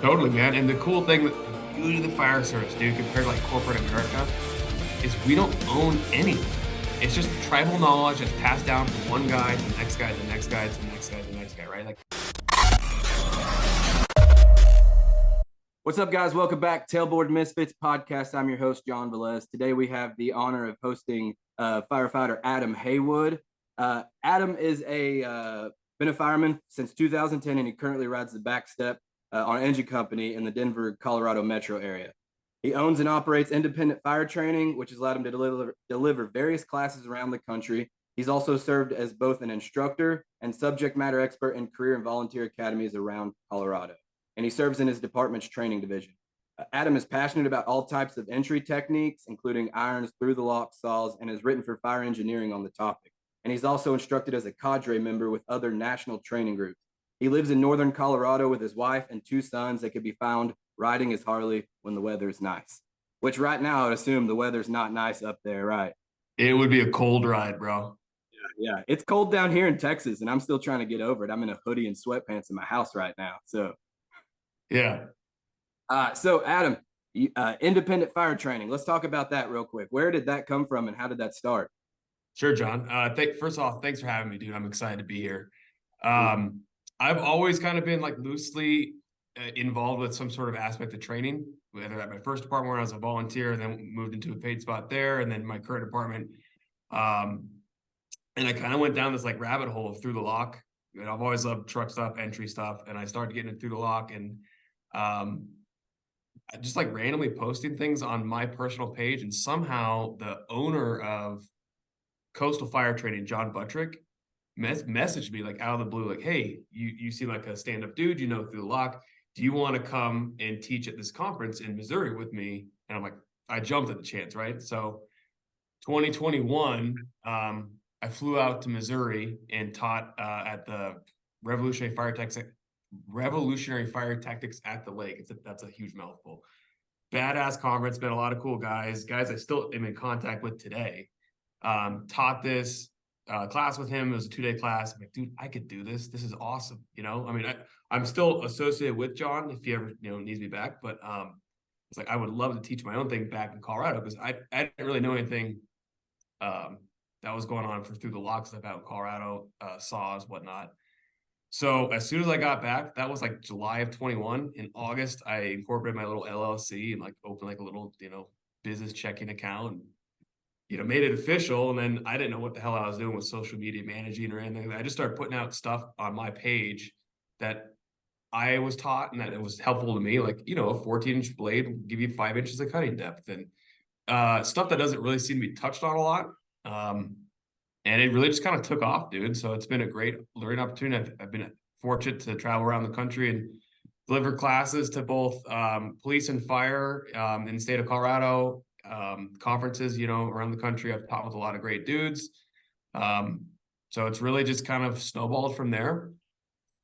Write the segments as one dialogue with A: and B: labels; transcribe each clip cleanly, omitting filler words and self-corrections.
A: Totally, man. And the cool thing that the beauty of the fire service, dude, compared to like corporate America, is we don't own anything. It's just tribal knowledge that's passed down from one guy to the next guy, to the next guy, to the next guy, to the next guy, right? Like,
B: What's up, guys? Welcome back. Tailboard Misfits podcast. I'm your host, John Velez. Today we have the honor of hosting firefighter Adam Haywood. Adam is been a fireman since 2010, and he currently rides the back step on an engine company in the Denver, Colorado metro area. He owns and operates independent fire training, which has allowed him to deliver various classes around the country. He's also served as both an instructor and subject matter expert in career and volunteer academies around Colorado, and he serves in his department's training division. Adam is passionate about all types of entry techniques, including irons, through the lock, saws, and has written for fire engineering on the topic. And he's also instructed as a cadre member with other national training groups. He lives in northern Colorado with his wife and two sons that can be found riding his Harley when the weather is nice, which right now I would assume the weather's not nice up there, right?
A: it would be a cold ride, bro.
B: Yeah, it's cold down here in Texas, and I'm still trying to get over it. I'm in a hoodie and sweatpants in my house right now.
A: Yeah.
B: So Adam, independent fire training. Let's talk about that real quick. Where did that come from, and how did that start?
A: Sure, John. First off, thanks for having me, dude. I'm excited to be here. I've always kind of been like loosely involved with some sort of aspect of training, whether at my first department where I was a volunteer, then moved into a paid spot there, and then my current department. And I kind of went down this like rabbit hole of through the lock. And I've always loved truck stuff, entry stuff, and I started getting it through the lock and just like randomly posting things on my personal page, and somehow the owner of Coastal Fire Training, John Buttrick, messaged me like out of the blue, like, hey, you seem like a stand-up dude, through the lock. Do you want to come and teach at this conference in Missouri with me? And I'm like, I jumped at the chance, right? So 2021, I flew out to Missouri and taught at the Revolutionary Fire Tactics at the Lake. That's a huge mouthful. Badass conference, met a lot of cool guys I still am in contact with today. Taught this class with him. It was a 2-day class. I'm like, dude, I could do this. This is awesome. I mean, I'm still associated with John if he ever, needs me back. But it's like, I would love to teach my own thing back in Colorado, because I didn't really know anything that was going on through the lock stuff out in Colorado, saws, whatnot. So as soon as I got back, that was like July of 21. In August, I incorporated my little LLC and like opened like a little, business checking account and, made it official. And then I didn't know what the hell I was doing with social media managing or anything. I just started putting out stuff on my page that I was taught and that it was helpful to me. Like, a 14-inch blade will give you 5 inches of cutting depth, and stuff that doesn't really seem to be touched on a lot. And it really just kind of took off, dude. So it's been a great learning opportunity. I've been fortunate to travel around the country and deliver classes to both police and fire in the state of Colorado, conferences, around the country. I've taught with a lot of great dudes. So it's really just kind of snowballed from there.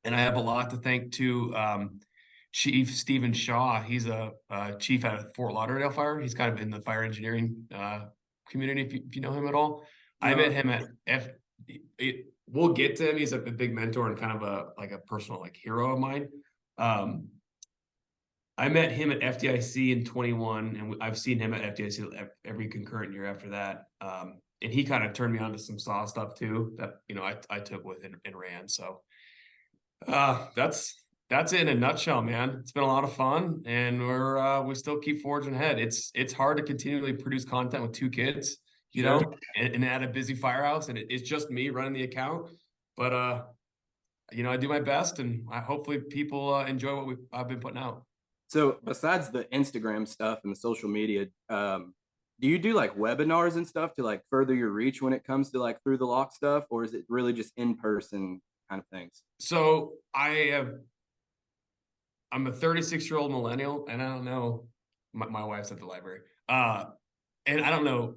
A: And I have a lot to thank to Chief Stephen Shaw. He's a chief at Fort Lauderdale Fire. He's kind of in the fire engineering community, if you know him at all. I met him at we'll get to him. He's a big mentor and kind of a personal like hero of mine. I met him at FDIC in 21, and I've seen him at FDIC every concurrent year after that. And he kind of turned me on to some saw stuff too that I took with and ran. So that's it in a nutshell, man. It's been a lot of fun, and we still keep forging ahead. It's hard to continually produce content with 2 kids. And at a busy firehouse, and it's just me running the account. But I do my best, and hopefully people enjoy what I've been putting out.
B: So besides the Instagram stuff and the social media, do you do like webinars and stuff to like further your reach when it comes to like through the lock stuff, or is it really just in-person kind of things?
A: So I'm a 36-year-old millennial, and I don't know, my wife's at the library, and I don't know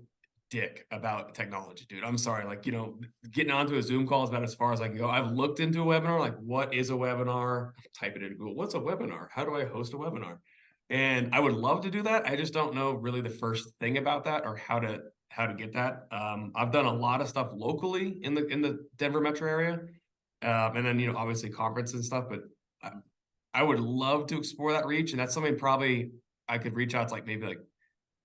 A: dick about technology, dude. I'm sorry. Like, getting onto a Zoom call is about as far as I can go. I've looked into a webinar, like what is a webinar? Type it in Google. What's a webinar? How do I host a webinar? And I would love to do that. I just don't know really the first thing about that or how to get that. I've done a lot of stuff locally in the Denver metro area. And then, obviously conferences and stuff, but I would love to explore that reach, and that's something probably I could reach out to like maybe like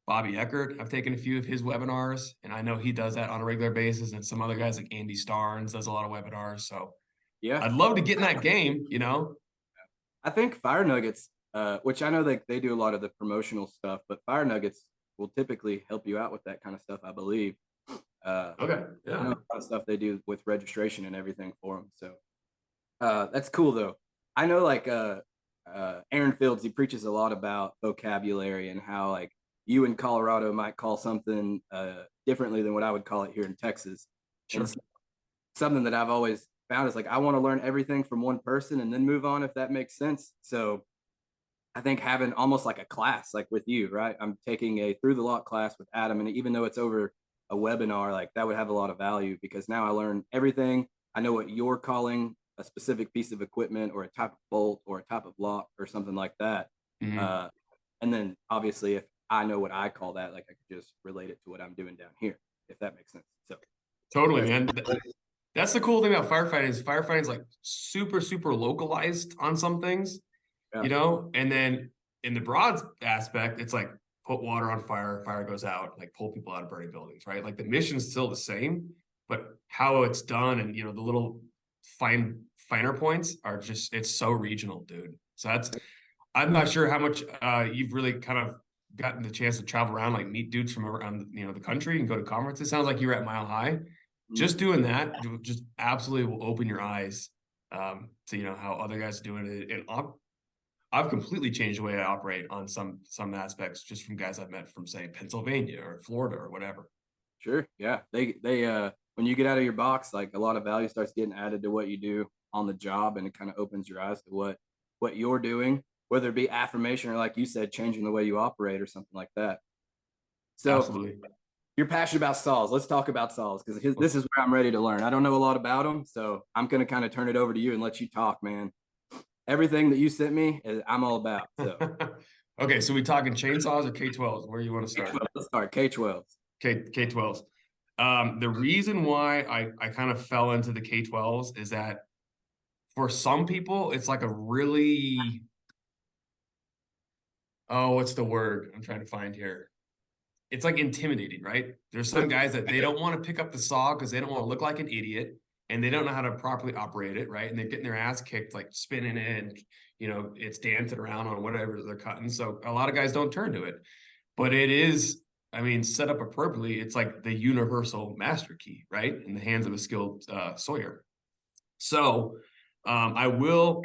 A: Bobby Eckert. I've taken a few of his webinars, and I know he does that on a regular basis, and some other guys like Andy Starnes does a lot of webinars. So
B: Yeah,
A: I'd love to get in that game, you know?
B: I think Fire Nuggets, which I know they do a lot of the promotional stuff, but Fire Nuggets will typically help you out with that kind of stuff, I believe.
A: Okay.
B: I
A: Yeah.
B: know a lot of stuff they do with registration and everything for them. So that's cool though. I know like Aaron Fields, he preaches a lot about vocabulary and how like you in Colorado might call something differently than what I would call it here in Texas.
A: Sure.
B: And something that I've always found is like I want to learn everything from one person and then move on if that makes sense. So I think having almost like a class like with you, right? I'm taking a through the lock class with Adam, and even though it's over a webinar, like that would have a lot of value because now I learn everything. I know what you're calling a specific piece of equipment or a type of bolt or a type of lock or something like that.
A: Mhm.
B: And then obviously if I know what I call that, like I could just relate it to what I'm doing down here, if that makes sense. So
A: Totally,
B: that's,
A: man. That's the cool thing about firefighting is firefighting is like super, super localized on some things,
B: yeah,
A: you know? And then in the broad aspect, it's like put water on fire, fire goes out, like pull people out of burning buildings, right? Like the mission's still the same, but how it's done and, you know, the little finer points are just, it's so regional, dude. So I'm not sure how much you've really kind of gotten the chance to travel around, like meet dudes from around, you know, the country and go to conferences. It sounds like you were at Mile High. Just doing that just absolutely will open your eyes to, you know, how other guys are doing it. And I've completely changed the way I operate on some aspects just from guys I've met from say Pennsylvania or Florida or whatever.
B: sure. Yeah. They when you get out of your box, like a lot of value starts getting added to what you do on the job and it kind of opens your eyes to what you're doing, whether it be affirmation or like you said, changing the way you operate or something like that. So
A: Absolutely.
B: you're passionate about saws. Let's talk about saws because this is where I'm ready to learn. I don't know a lot about them, so I'm going to kind of turn it over to you and let you talk, man. Everything that you sent me, I'm all about. So
A: Okay, so we talking chainsaws or K12s? Where you want to start?
B: let's start K12s.
A: K12s. The reason why I kind of fell into the K12s is that for some people, it's like a really, oh, what's the word I'm trying to find here? It's like intimidating, right? There's some guys that they don't want to pick up the saw because they don't want to look like an idiot and they don't know how to properly operate it, right? And they're getting their ass kicked, like spinning it and, you know, it's dancing around on whatever they're cutting. So a lot of guys don't turn to it, but it is, I mean, set up appropriately. It's like the universal master key, right? In the hands of a skilled sawyer. So I will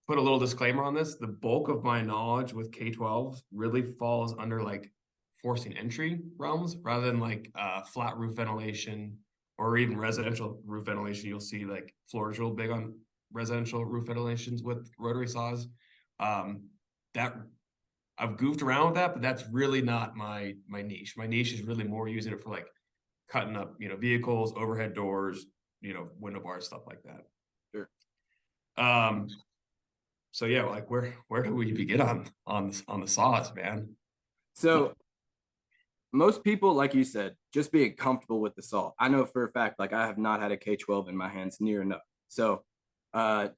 A: put a little disclaimer on this. The bulk of my knowledge with K-12 really falls under like forcing entry realms rather than like flat roof ventilation or even residential roof ventilation. You'll see like Florida's real big on residential roof ventilations with rotary saws. That I've goofed around with that, but that's really not my niche. My niche is really more using it for like cutting up, you know, vehicles, overhead doors, you know, window bars, stuff like that.
B: Sure.
A: Um, so yeah, like where do we begin on the saws, man?
B: So most people, like you said, just being comfortable with the saw. I know for a fact, like I have not had a K12 in my hands near enough. So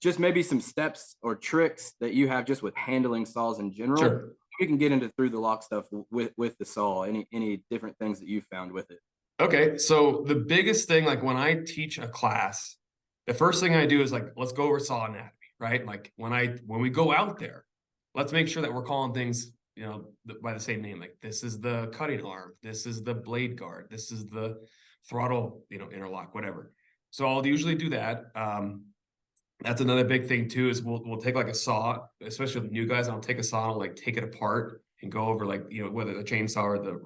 B: just maybe some steps or tricks that you have just with handling saws in general.
A: Sure.
B: We can get into through the lock stuff with the saw. Any different things that you found with it?
A: Okay, so the biggest thing, like when I teach a class, the first thing I do is like, let's go over saw anatomy, right? Like when we go out there, let's make sure that we're calling things, you know, by the same name. Like this is the cutting arm, this is the blade guard, this is the throttle, you know, interlock, whatever. So I'll usually do that. That's another big thing too, is we'll take like a saw, especially with new guys, I'll take a saw and I'll like take it apart and go over like, you know, whether the chainsaw or the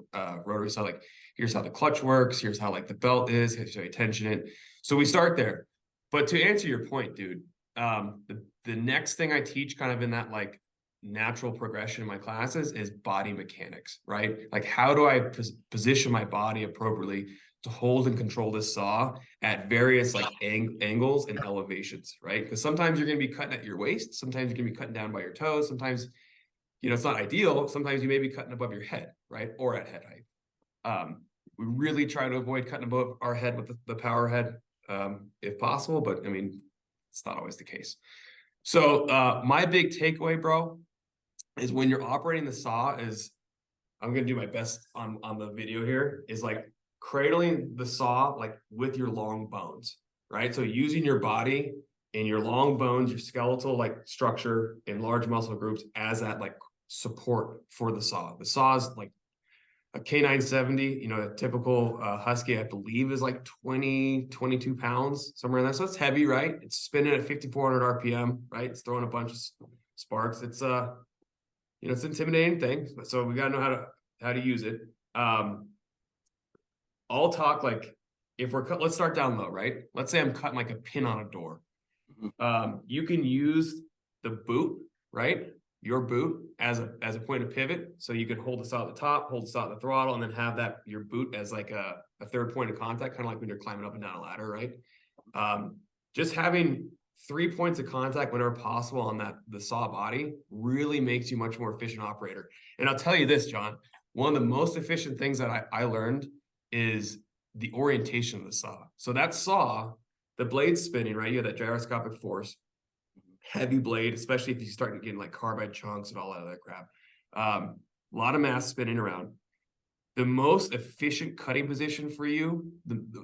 A: rotary saw, like here's how the clutch works, here's how like the belt is, here's how you tension it. So we start there. But to answer your point, dude, the next thing I teach kind of in that like natural progression in my classes is body mechanics, right? Like how do I position my body appropriately to hold and control this saw at various like angles and elevations, right? Because sometimes you're going to be cutting at your waist, sometimes you're going to be cutting down by your toes, sometimes, you know, it's not ideal, sometimes you may be cutting above your head, right? Or at head height. We really try to avoid cutting above our head with the power head if possible, but I mean, it's not always the case. So my big takeaway, bro, is when you're operating the saw is, I'm gonna do my best on the video here, is like cradling the saw like with your long bones, right? So using your body and your long bones, your skeletal like structure and large muscle groups as that like support for the saw. The saw is like a K970, you know, a typical Husky, I believe, is like 20, 22 pounds, somewhere in there. So it's heavy, right? It's spinning at 5,400 RPM, right? It's throwing a bunch of sparks. It's you know, it's an intimidating thing. So we gotta know how to use it. I'll talk like if we're let's start down low, right? Let's say I'm cutting like a pin on a door. You can use the boot, right? Your boot as a point of pivot. So you can hold this out at the top, hold this out at the throttle, and then have that your boot as like a third point of contact, kind of like when you're climbing up and down a ladder, right? Just having 3 points of contact whenever possible on the saw body really makes you much more efficient operator. And I'll tell you this, John, one of the most efficient things that I learned is the orientation of the saw. So that saw, the blade's spinning, right? You have that gyroscopic force, heavy blade, especially if you start getting like carbide chunks and all that other crap. A lot of mass spinning around. The most efficient cutting position for you,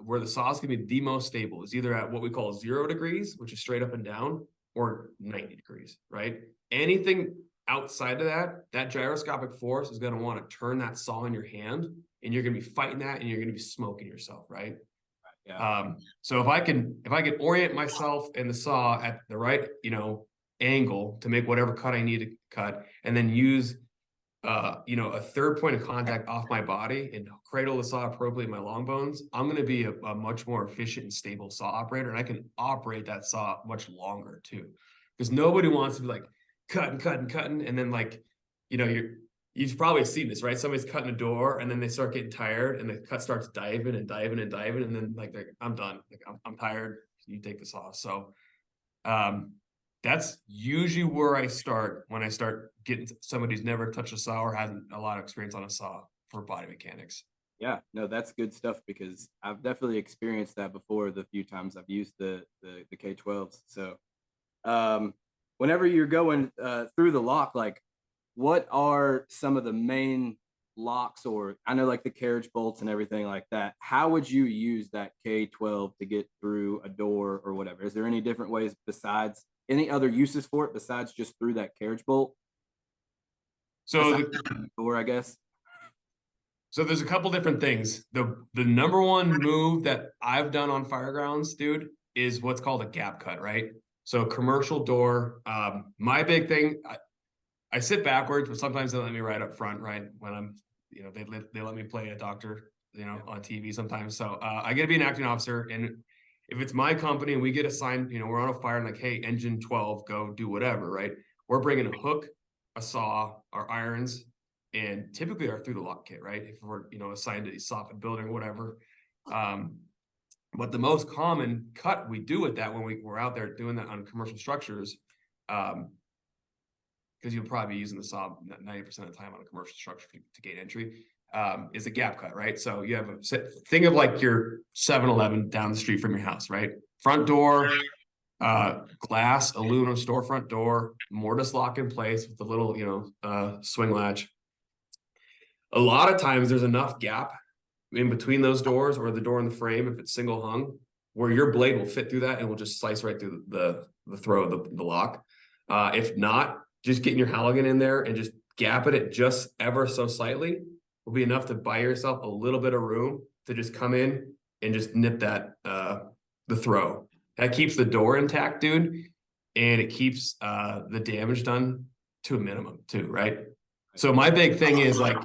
A: where the saw is going to be the most stable, is either at what we call 0 degrees, which is straight up and down, or 90 degrees, right? Anything outside of that gyroscopic force is going to want to turn that saw in your hand, and you're going to be fighting that, and you're going to be smoking yourself, right?
B: Yeah.
A: So if I can orient myself in the saw at the right, you know, angle to make whatever cut I need to cut, and then use you know, a third point of contact off my body and cradle the saw appropriately in my long bones, I'm going to be a much more efficient and stable saw operator. And I can operate that saw much longer too, because nobody wants to be like cutting. And then like, you know, you've probably seen this, right? Somebody's cutting a door and then they start getting tired and the cut starts diving. And then like, I'm done. Like I'm tired. You take the saw. So, that's usually where I start when I start getting somebody who's never touched a saw or hasn't a lot of experience on a saw for body mechanics.
B: Yeah, no, that's good stuff because I've definitely experienced that before the few times I've used the K12s. So whenever you're going through the lock, like what are some of the main locks, or I know like the carriage bolts and everything like that, how would you use that K12 to get through a door or whatever? Is there any different ways besides any other uses for it besides just through that carriage bolt?
A: So
B: door, I guess.
A: So there's a couple different things. The number one move that I've done on firegrounds, dude, is what's called a gap cut, right? So commercial door. My big thing, I sit backwards, but sometimes they let me right up front, right? When I'm, you know, they let me play a doctor, you know, on TV sometimes. So I get to be an acting officer, and if it's my company and we get assigned, you know, we're on a fire and like, hey, engine 12, go do whatever, right? We're bringing a hook, a saw, our irons, and typically our through the lock kit, right? If we're, you know, assigned to a soffit building or whatever. But the most common cut we do with that when we're out there doing that on commercial structures, because you'll probably be using the saw 90% of the time on a commercial structure to gate entry, is a gap cut, right? So you have think of like your 7-Eleven down the street from your house, right? Front door, glass, aluminum storefront door, mortise lock in place with the little, you know, swing latch. A lot of times there's enough gap in between those doors or the door in the frame, if it's single hung, where your blade will fit through that and will just slice right through the throw of the lock. If not, just getting your Halligan in there and just gapping it just ever so slightly will be enough to buy yourself a little bit of room to just come in and just nip that the throw. That keeps the door intact, dude, and it keeps the damage done to a minimum too, right? So my big thing is like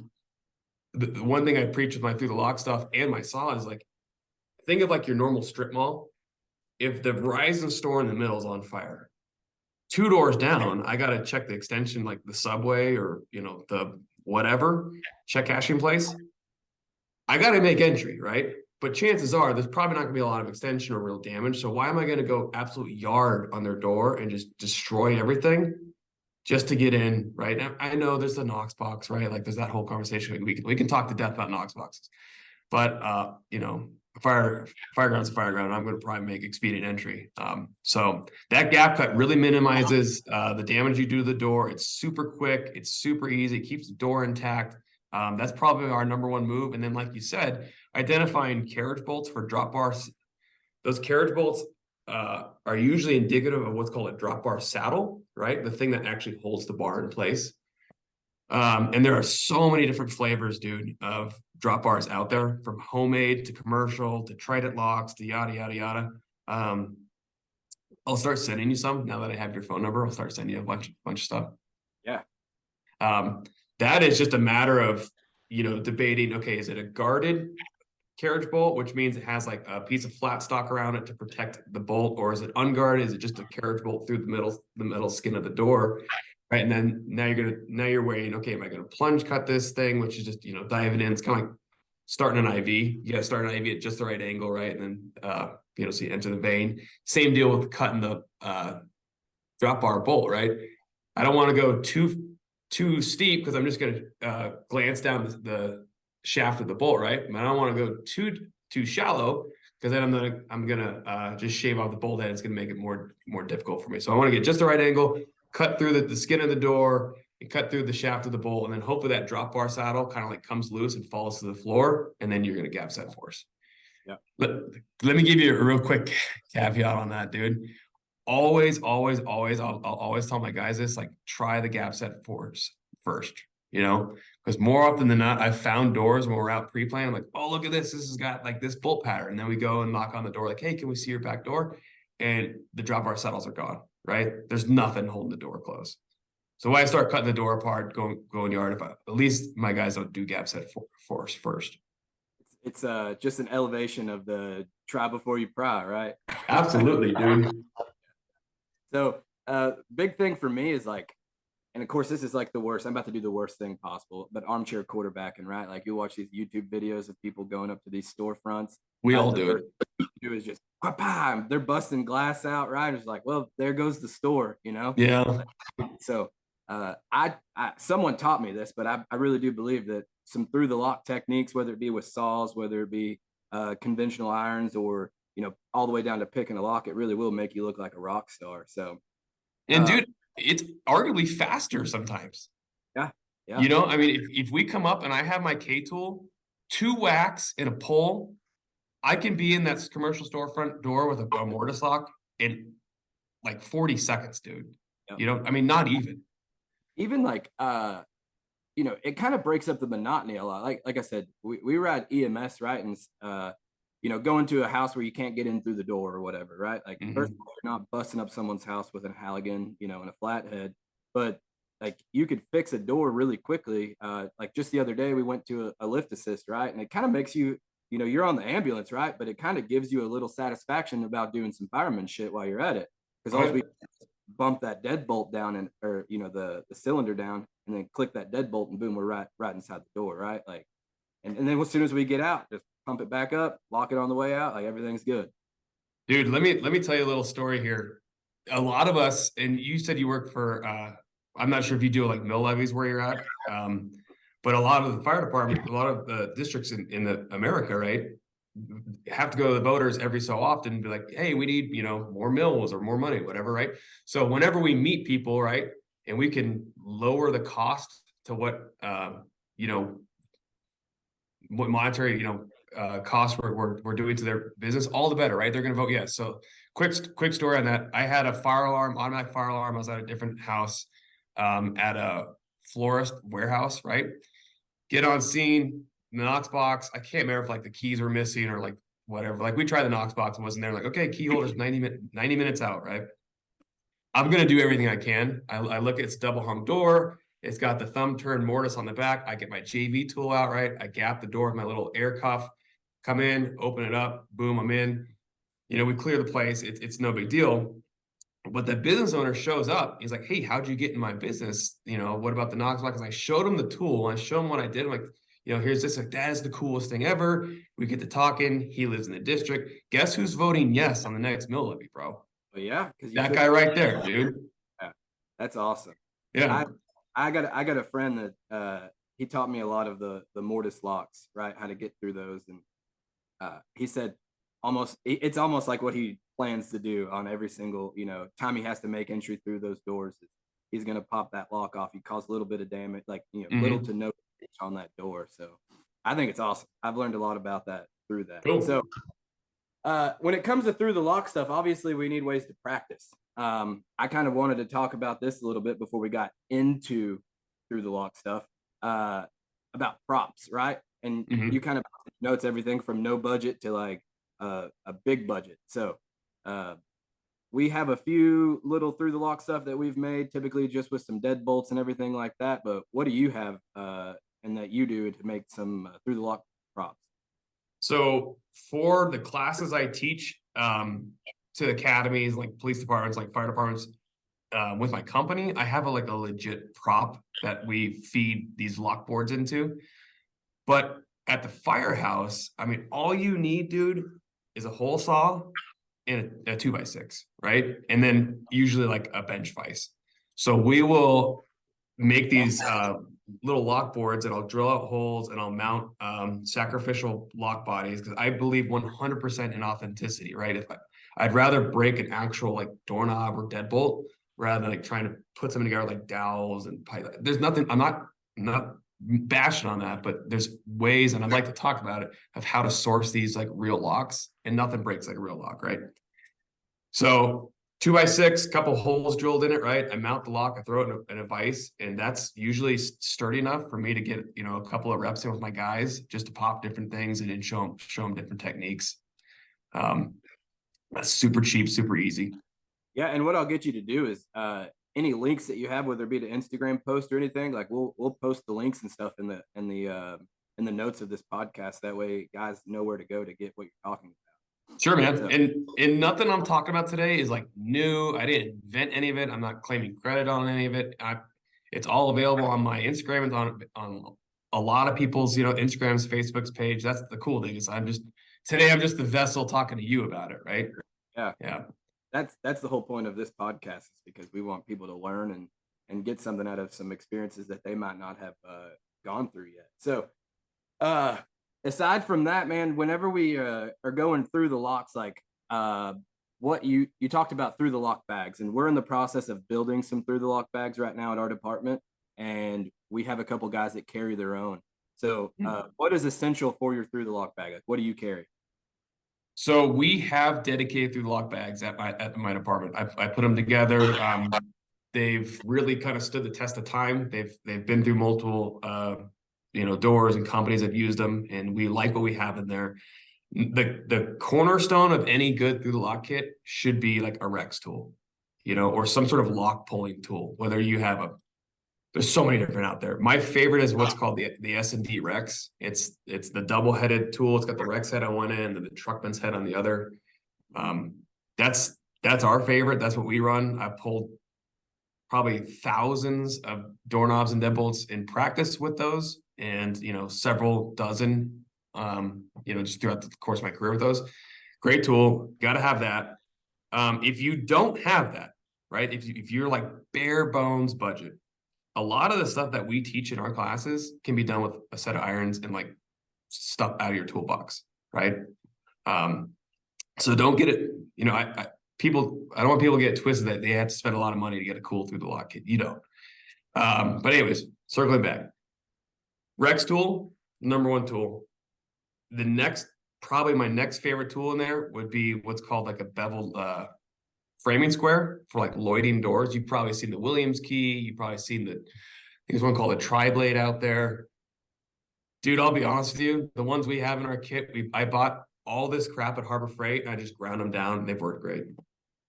A: the one thing I preach with my through the lock stuff and my saw is like, think of like your normal strip mall. If the Verizon store in the middle is on fire, 2 doors down, I got to check the extension, like the Subway or, you know, the whatever, check cashing place. I got to make entry, right? But chances are there's probably not going to be a lot of extension or real damage. So why am I going to go absolute yard on their door and just destroy everything just to get in, right? Now, I know there's the Knox box, right? Like there's that whole conversation. We can talk to death about Knox boxes. But, you know, fireground's a fireground. I'm going to probably make expedient entry. So that gap cut really minimizes the damage you do to the door. It's super quick. It's super easy. It keeps the door intact. That's probably our number one move. And then, like you said, identifying carriage bolts for drop bars. Those carriage bolts are usually indicative of what's called a drop bar saddle, right? The thing that actually holds the bar in place. And there are so many different flavors, dude, of drop bars out there, from homemade to commercial to Trident locks to yada, yada, yada. I'll start sending you some now that I have your phone number. I'll start sending you a bunch of stuff.
B: Yeah.
A: That is just a matter of, debating, okay, is it a guarded carriage bolt, which means it has like a piece of flat stock around it to protect the bolt, or is it unguarded? Is it just a carriage bolt through the metal skin of the door? Right. And then now you're weighing, okay, am I going to plunge cut this thing, which is just, diving in. It's kind of like starting an IV. You got to start an IV at just the right angle, right? And then, so you enter the vein. Same deal with cutting the drop bar bolt, right? I don't want to go too steep because I'm just going to glance down the shaft of the bolt, right? I don't want to go too shallow because then I'm gonna just shave off the bolt head. It's gonna make it more difficult for me. So I want to get just the right angle, cut through the skin of the door, and cut through the shaft of the bolt, and then hopefully that drop bar saddle kind of like comes loose and falls to the floor, and then you're gonna gap set force.
B: Yeah.
A: But let me give you a real quick caveat on that, dude. Always, I'll always tell my guys this, like, try the gap set force first, because more often than not, I've found doors when we're out pre-planning, like, oh, look at this. This has got like this bolt pattern. And then we go and knock on the door, like, hey, can we see your back door? And the drop bar saddles are gone, right? There's nothing holding the door closed. So when I start cutting the door apart, going yard, at least my guys don't do gap set force first.
B: It's just an elevation of the try before you pry, right?
A: Absolutely, dude.
B: So big thing for me is like, and of course this is like the worst, I'm about to do the worst thing possible, but armchair quarterbacking, right? Like you watch these YouTube videos of people going up to these storefronts.
A: We all do it.
B: Do is just they're busting glass out, right? It's like, well, there goes the store,
A: Yeah.
B: So I someone taught me this, but I really do believe that some through the lock techniques, whether it be with saws, whether it be conventional irons, or all the way down to picking a lock, it really will make you look like a rock star. So,
A: and dude, it's arguably faster sometimes.
B: Yeah.
A: I mean, if we come up and I have my K tool, 2 whacks and a pull, I can be in that commercial storefront door with a mortise lock in like 40 seconds, dude.
B: Yep.
A: I mean, not even
B: like it kind of breaks up the monotony a lot. Like I said, we were at EMS, right? And going to a house where you can't get in through the door or whatever, right? Like, first of all, you're not busting up someone's house with a Halligan, and a flathead, but like you could fix a door really quickly. Like just the other day, we went to a lift assist, right? And it kind of makes you, you're on the ambulance, right? But it kind of gives you a little satisfaction about doing some fireman shit while you're at it. Because all we bump that deadbolt down or the cylinder down, and then click that deadbolt, and boom, we're right inside the door, right? Like, and then as soon as we get out, just pump it back up, lock it on the way out, like everything's good.
A: Dude, let me tell you a little story here. A lot of us, and you said you work for I'm not sure if you do like mill levies where you're at, but a lot of the fire department, a lot of the districts in America, right, have to go to the voters every so often and be like, hey, we need more mills or more money, whatever, right? So whenever we meet people, right, and we can lower the cost to what what monetary costs we're doing to their business, all the better, right? They're going to vote yes. So quick story on that. I had a automatic fire alarm. I was at a different house at a florist warehouse, right? Get on scene, Knox box. I can't remember if like the keys were missing or like whatever. Like we tried the Knox box and wasn't there. Like, okay, key holder's 90 minutes out, right? I'm going to do everything I can. I look at its double hung door. It's got the thumb turn mortise on the back. I get my JV tool out, right? I gap the door with my little air cuff, come in, open it up, boom, I'm in. We clear the place. It's no big deal. But the business owner shows up. He's like, hey, how'd you get in my business? What about the Knox box? I showed him the tool. I showed him what I did. I'm like, here's this. Like, that is the coolest thing ever. We get to talking. He lives in the district. Guess who's voting yes on the next mill levy, bro?
B: Well, yeah,
A: that guy right there, dude.
B: Yeah, that's awesome.
A: Yeah.
B: I got a friend that he taught me a lot of the mortise locks, right? How to get through those. And he said it's almost like what he plans to do on every single, time he has to make entry through those doors. He's going to pop that lock off. He cause a little bit of damage, like, little to no damage on that door. So I think it's awesome. I've learned a lot about that through that.
A: Cool.
B: So when it comes to through the lock stuff, obviously we need ways to practice. I kind of wanted to talk about this a little bit before we got into through the lock stuff, about props, right? And you kind of notes everything from no budget to like a big budget. So we have a few little through the lock stuff that we've made, typically just with some deadbolts and everything like that. But what do you have and that you do to make some through the lock props?
A: So for the classes I teach to academies, like police departments, like fire departments, with my company, I have a legit prop that we feed these lock boards into. But at the firehouse, I mean, all you need, dude, is a hole saw and a 2x6, right? And then usually like a bench vise. So we will make these little lock boards, and I'll drill out holes and I'll mount sacrificial lock bodies, because I believe 100% in authenticity, right? I'd rather break an actual like doorknob or deadbolt rather than like trying to put something together like dowels and pipe. There's nothing, I'm not bashing on that, but there's ways, and I'd like to talk about it, of how to source these like real locks, and nothing breaks like a real lock, right? So 2x6, couple holes drilled in it, right? I mount the lock, I throw it in a vise, and that's usually sturdy enough for me to get, a couple of reps in with my guys, just to pop different things and then show them different techniques. That's super cheap, super easy.
B: Yeah, and what I'll get you to do is any links that you have, whether it be to Instagram post or anything, like we'll post the links and stuff in the notes of this podcast. That way guys know where to go to get what you're talking about.
A: Sure, man. So, and nothing I'm talking about today is like new. I didn't invent any of it. I'm not claiming credit on any of it. It's all available on my Instagram. It's on a lot of people's, Instagrams, Facebook's page. That's the cool thing, is I'm just the vessel talking to you about it, right?
B: Yeah. That's the whole point of this podcast, is because we want people to learn and get something out of some experiences that they might not have gone through yet. So aside from that, man, whenever we are going through the locks, like what you talked about through the lock bags, and we're in the process of building some through the lock bags right now at our department, and we have a couple guys that carry their own. So what is essential for your through the lock bag? Like, what do you carry?
A: So we have dedicated through the lock bags at my department. I put them together. They've really kind of stood the test of time. They've been through multiple doors, and companies have used them, and we like what we have in there. The cornerstone of any good through the lock kit should be like a Rex tool, or some sort of lock pulling tool. Whether you have there's so many different out there. My favorite is what's called the S&D Rex. It's the double-headed tool. It's got the Rex head on one end and the Truckman's head on the other. That's our favorite. That's what we run. I've pulled probably thousands of doorknobs and deadbolts in practice with those, and several dozen just throughout the course of my career with those. Great tool. Got to have that. If you don't have that, right, if you're like bare bones budget, a lot of the stuff that we teach in our classes can be done with a set of irons and like stuff out of your toolbox, right? So don't get it, I don't want people to get twisted that they have to spend a lot of money to get a cool through the lock kit. You don't. But anyways, circling back, Rex tool, number one tool. Probably my next favorite tool in there would be what's called like a beveled framing square for like Lloyding doors. You've probably seen the Williams key. You've probably seen there's one called a tri-blade out there. Dude, I'll be honest with you. The ones we have in our kit, I bought all this crap at Harbor Freight, and I just ground them down, and they've worked great.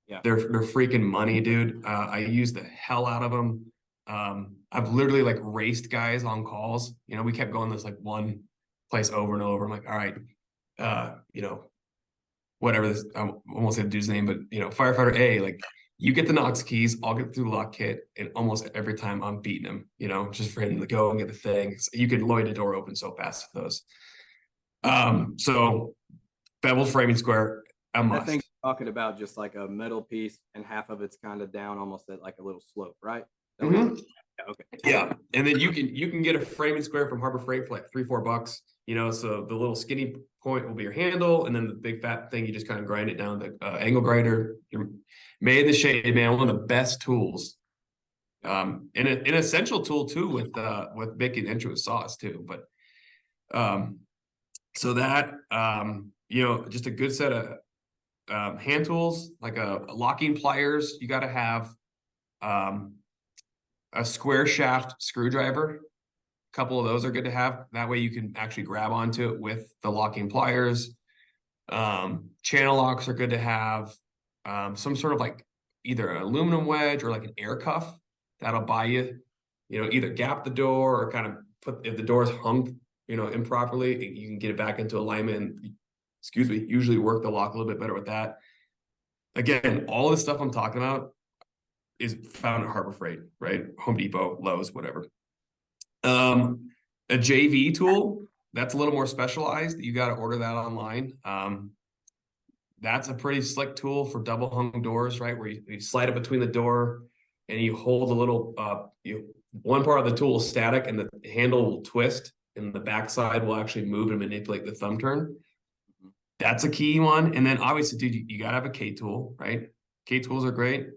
B: Yeah.
A: They're freaking money, dude. I use the hell out of them. I've literally like raced guys on calls. We kept going this like one place over and over. I'm like, all right, whatever this, I won't say the dude's name, but Firefighter A, like, you get the Knox keys, I'll get through the lock kit, and almost every time I'm beating him, just for him to go and get the thing. So you can Lloyd the door open so fast with those. So beveled framing square, a must.
B: I think talking about just like a metal piece, and half of it's kind of down almost at like a little slope, right?
A: Mm-hmm.
B: Yeah, okay.
A: Yeah, and then you can get a framing square from Harbor Freight for like $3-4. so the little skinny point will be your handle, and then the big fat thing, you just kind of grind it down the angle grinder. You're made in the shade, man. One of the best tools. And an essential tool too with making intro sauce too. But so that just a good set of hand tools, like a locking pliers. You got to have a square shaft screwdriver. A couple of those are good to have. That way you can actually grab onto it with the locking pliers. Channel locks are good to have. Some sort of like either an aluminum wedge or like an air cuff that'll buy you, either gap the door or kind of put, if the door is hung, improperly, you can get it back into alignment and, usually work the lock a little bit better with that. Again, all this stuff I'm talking about is found at Harbor Freight, right? Home Depot, Lowe's, whatever. A JV tool, that's a little more specialized. You got to order that online. That's a pretty slick tool for double hung doors, right? Where you slide it between the door and you hold a little, one part of the tool is static and the handle will twist and the backside will actually move and manipulate the thumb turn. That's a key one. And then obviously, dude, you got to have a K tool, right? K tools are great.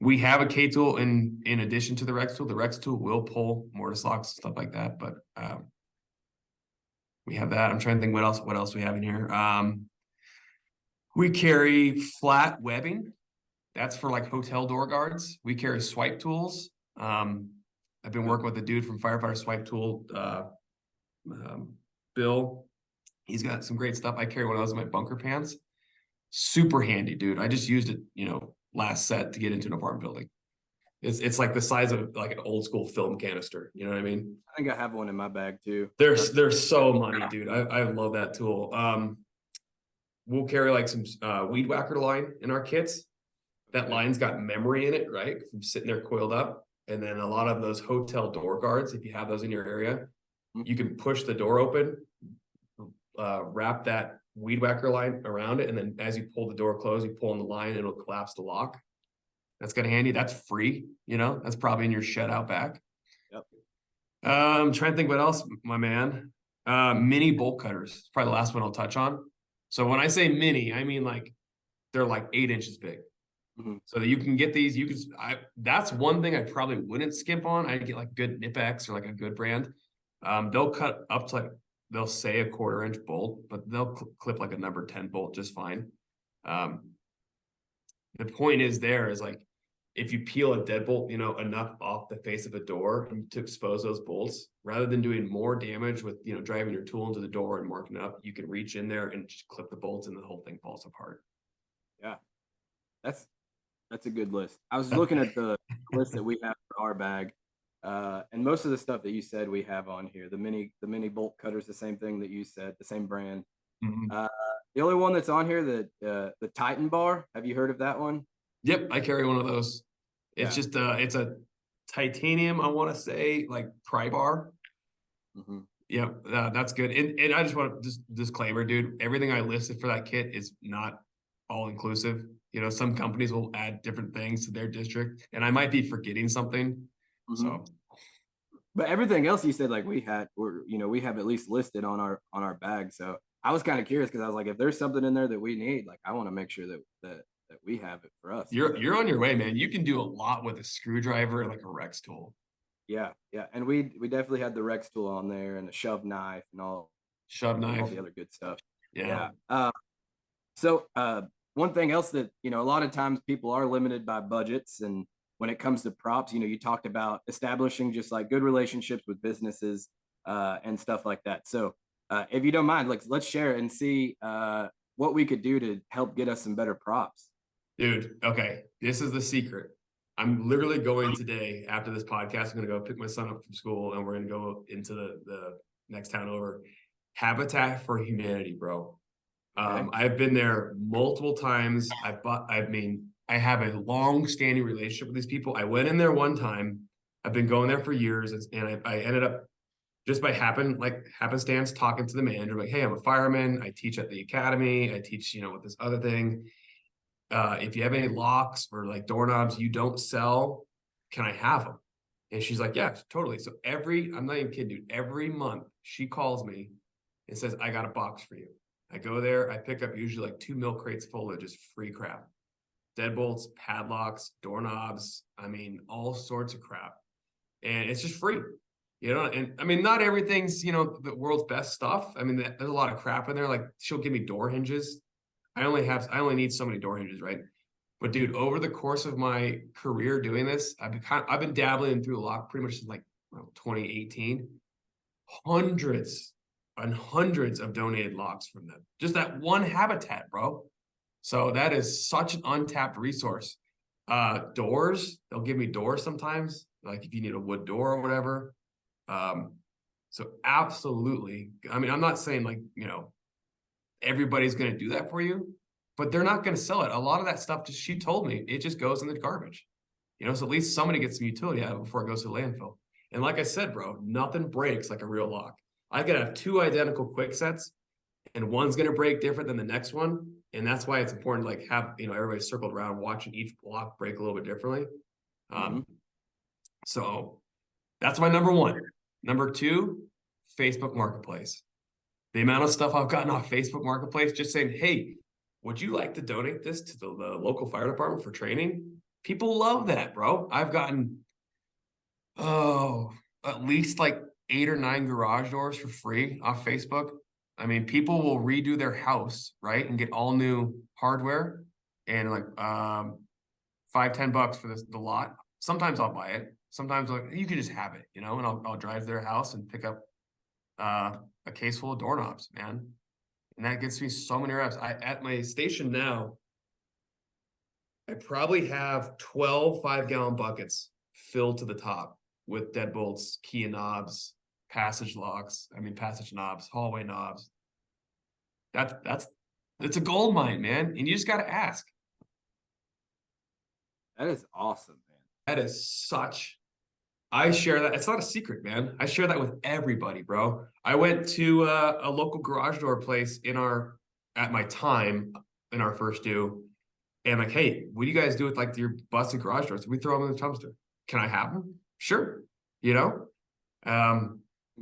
A: We have a K tool in addition to the Rex tool. The Rex tool will pull mortise locks, stuff like that. But we have that. I'm trying to think what else we have in here. We carry flat webbing. That's for like hotel door guards. We carry swipe tools. I've been working with a dude from Firefighter Swipe Tool, Bill. He's got some great stuff. I carry one of those in my bunker pants. Super handy, dude. I just used it, last set to get into an apartment building. It's like the size of like an old school film canister. You know what I mean?
B: I think I have one in my bag too.
A: They're so money, dude. I love that tool. We'll carry like some weed whacker line in our kits. That line's got memory in it, right? From sitting there coiled up. And then a lot of those hotel door guards, if you have those in your area, you can push the door open, wrap that weed whacker line around it. And then as you pull the door closed, you pull on the line and it'll collapse the lock. That's kind of handy. That's free. That's probably in your shed out back.
B: Yep.
A: I'm trying to think what else, my man. Mini bolt cutters. Probably the last one I'll touch on. So when I say mini, I mean like they're like 8 inches big. So that you can get these, that's one thing I probably wouldn't skimp on. I'd get like good Nipex or like a good brand. They'll cut up to like, they'll say a 1/4 inch bolt, but they'll clip like a number 10 bolt just fine. The point is like, if you peel a deadbolt, enough off the face of a door and to expose those bolts, rather than doing more damage with, driving your tool into the door and marking up, you can reach in there and just clip the bolts and the whole thing falls apart.
B: Yeah. That's a good list. I was looking at the list that we have for our bag, and most of the stuff that you said we have on here. The mini bolt cutters, the same thing that you said, the same brand. The only one that's on here, the Titan bar. Have you heard of that one?
A: Yep, I carry one of those. It's just it's a titanium, I want to say, like pry bar. Yeah, that's good. And I just want to disclaimer, dude. Everything I listed for that kit is not all inclusive. Some companies will add different things to their district, and I might be forgetting something. So,
B: but everything else you said, like we have at least listed on our bag. So I was kind of curious because I was like, if there's something in there that we need, like I want to make sure that we have it for us.
A: You're on your way, man. You can do a lot with a screwdriver and like a Rex tool.
B: Yeah, and we definitely had the Rex tool on there and a shove knife and all the other good stuff.
A: Yeah.
B: So one thing else that, a lot of times people are limited by budgets. And when it comes to props, you talked about establishing just like good relationships with businesses and stuff like that. So if you don't mind, let's share and see what we could do to help get us some better props.
A: Dude, okay. This is the secret. I'm literally going today after this podcast. I'm going to go pick my son up from school and we're going to go into the next town over. Habitat for Humanity, bro. I've been there multiple times. I have a long-standing relationship with these people. I went in there one time. I've been going there for years, and I ended up just by happenstance talking to the manager. Like, hey, I'm a fireman. I teach at the academy. I teach, with this other thing. If you have any locks or like doorknobs you don't sell, can I have them? And she's like, yeah, totally. So I'm not even kidding, dude, every month she calls me and says, I got a box for you. I go there, I pick up usually like 2 milk crates full of just free crap. Deadbolts, padlocks, doorknobs, I mean, all sorts of crap. And it's just free. And I mean, not everything's, the world's best stuff. I mean, there's a lot of crap in there. Like she'll give me door hinges. I only need so many door hinges, right? But dude, over the course of my career doing this, I've been dabbling through a lot pretty much since like 2018. Hundreds and hundreds of donated locks from them. Just that one habitat, bro. So that is such an untapped resource. Doors, they'll give me doors sometimes, like if you need a wood door or whatever. So absolutely. I mean, I'm not saying like, everybody's going to do that for you, but they're not going to sell it. A lot of that stuff, she told me, it just goes in the garbage. So at least somebody gets some utility out of it before it goes to the landfill. And like I said, bro, nothing breaks like a real lock. I could have 2 identical quick sets and one's going to break different than the next one. And that's why it's important to like have, everybody circled around watching each lock break a little bit differently. So that's my number 1. Number 2, Facebook Marketplace. The amount of stuff I've gotten off Facebook Marketplace just saying, hey, would you like to donate this to the local fire department for training? People love that, bro. I've gotten, at least like 8 or 9 garage doors for free off Facebook. I mean, people will redo their house, right? And get all new hardware and like $5-10 for the lot. Sometimes I'll buy it. Sometimes like you can just have it, and I'll drive to their house and pick up a case full of doorknobs, man. And that gets me so many reps. At my station now, I probably have 12 5-gallon buckets filled to the top with deadbolts, key and knobs, passage knobs, hallway knobs. It's a gold mine, man. And you just got to ask.
B: That is awesome, man.
A: That is I share that. It's not a secret, man. I share that with everybody, bro. I went to a local garage door place at my time in our first due. And like, hey, what do you guys do with like your busted garage doors? We throw them in the dumpster. Can I have them? Sure.
B: Get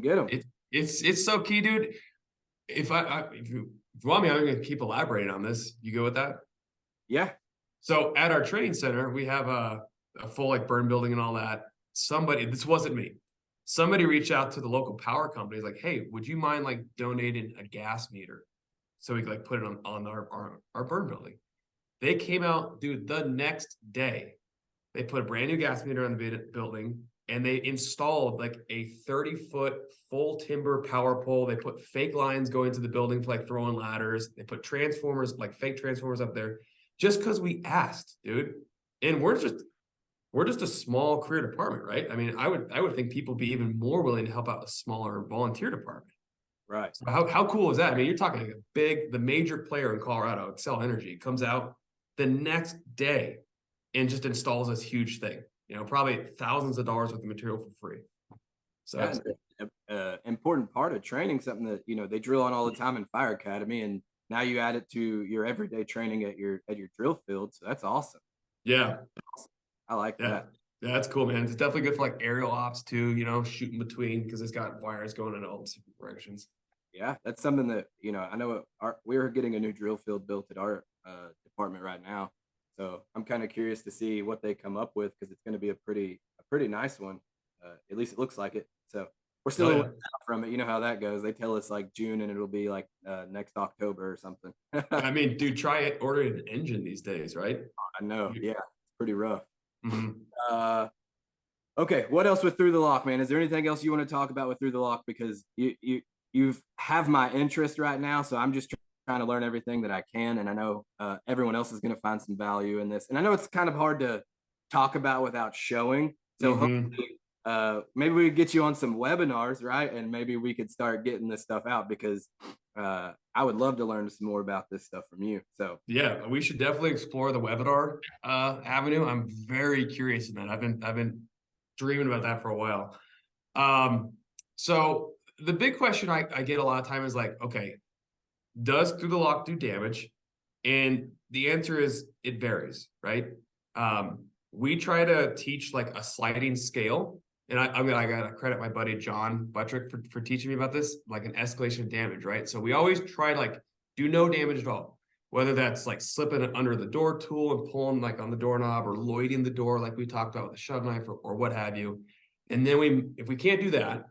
B: them.
A: It's so key, dude. If you want me, I'm going to keep elaborating on this. You go with that?
B: Yeah.
A: So at our training center, we have a full like burn building and all that. This wasn't me. Somebody reached out to the local power companies like, hey, would you mind like donating a gas meter so we could like put it on our burn building? They came out, dude, the next day. They put a brand new gas meter on the building and they installed like a 30-foot full timber power pole. They put fake lines going to the building for like throwing ladders. They put transformers, like fake transformers up there just because we asked, dude. And we're just a small career department, right? I mean, I would think people be even more willing to help out a smaller volunteer department.
B: Right.
A: So how cool is that? I mean, you're talking like the major player in Colorado, Excel Energy, comes out the next day and just installs this huge thing, probably thousands of dollars worth of material for free. So
B: that's an important part of training, something that, they drill on all the time in fire academy. And now you add it to your everyday training at your drill field. So that's awesome.
A: Yeah.
B: I like that.
A: Yeah, that's cool, man. It's definitely good for like aerial ops too, shooting between because it's got wires going in all different directions.
B: Yeah, that's something that, I know we're getting a new drill field built at our department right now. So I'm kind of curious to see what they come up with because it's going to be a pretty nice one. At least it looks like it. So we're still out from it. You know how that goes. They tell us like June and it'll be like next October or something.
A: I mean, dude, try it. Order an engine these days, right?
B: I know. Yeah, it's pretty rough.
A: Mm-hmm.
B: Okay, what else with Through the Lock, man? Is there anything else you want to talk about with Through the Lock? Because you have my interest right now, so I'm just trying to learn everything that I can, and I know everyone else is going to find some value in this. And I know it's kind of hard to talk about without showing. So hopefully, maybe we could get you on some webinars, right? And maybe we could start getting this stuff out because I would love to learn some more about this stuff from you. So
A: yeah, we should definitely explore the webinar avenue. I'm very curious in that. I've been dreaming about that for a while. So the big question I get a lot of time is like, okay, does Through the Lock do damage? And the answer is it varies, right? We try to teach like a sliding scale and I gotta credit my buddy John Buttrick for teaching me about this, like an escalation of damage, right? So we always try to like do no damage at all, whether that's like slipping it under the door tool and pulling like on the doorknob, or loading the door like we talked about with a shove knife, or what have you. And then if we can't do that,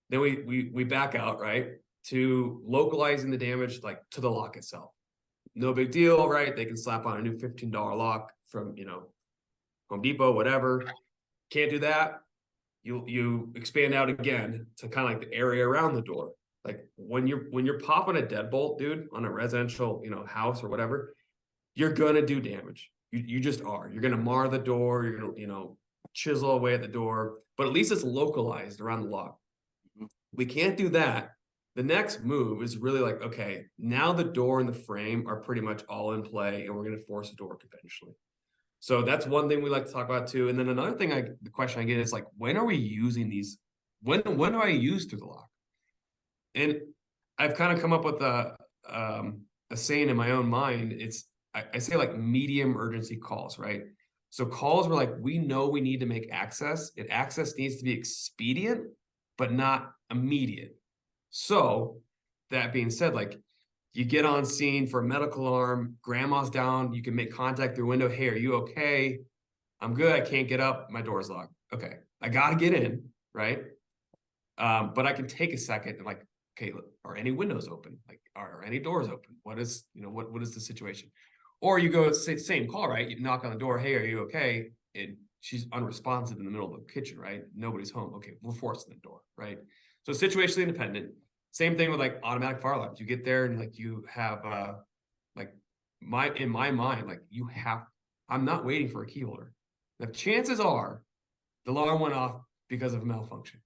A: then we back out, right, to localizing the damage like to the lock itself. No big deal, right? They can slap on a new $15 lock from, Home Depot, whatever. Can't do that. You expand out again to kind of like the area around the door. Like when you're popping a deadbolt, dude, on a residential, house or whatever, you're gonna do damage. You just are. You're gonna mar the door. You're gonna, chisel away at the door. But at least it's localized around the lock. We can't do that. The next move is really like, okay, now the door and the frame are pretty much all in play, and we're gonna force the door conventionally. So that's one thing we like to talk about too. And then another thing, the question I get is like, when are we using these? When do I use through the lock? And I've kind of come up with a saying in my own mind. I say like medium urgency calls, right? So calls where like we know we need to make access. Access needs to be expedient, but not immediate. So that being said, like you get on scene for a medical alarm, grandma's down, you can make contact through window. Hey, are you okay? I'm good. I can't get up. My door's locked. Okay. I got to get in. Right. But I can take a second and like, okay, look, are any windows open? Like, are any doors open? What is the situation? Or you go same call, right? You knock on the door. Hey, are you okay? And she's unresponsive in the middle of the kitchen, right? Nobody's home. Okay. We're forcing the door. Right. So situationally independent. Same thing with like automatic fire alarms. You get there and like you have like in my mind, like I'm not waiting for a key holder. The chances are the alarm went off because of a malfunction.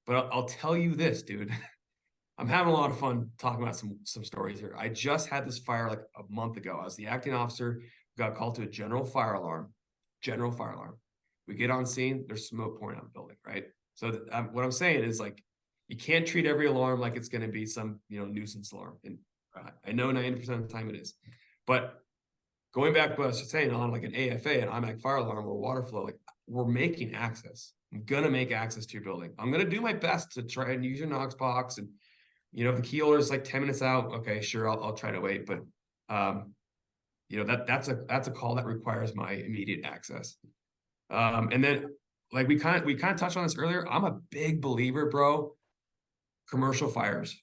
A: But I'll tell you this, dude. I'm having a lot of fun talking about some stories here. I just had this fire like a month ago. I was the acting officer, got called to a general fire alarm. We get on scene, there's smoke pouring out of the building, right? So what I'm saying is like, you can't treat every alarm like it's going to be some, nuisance alarm. And I know 90% of the time it is. But going back to what I was saying on like an AFA, an automatic fire alarm or water flow, like we're making access. I'm going to make access to your building. I'm going to do my best to try and use your Knox box. And, if the key holder is like 10 minutes out, okay, sure, I'll try to wait. But, that's a call that requires my immediate access. And then like we kind of touched on this earlier. I'm a big believer, bro. Commercial fires,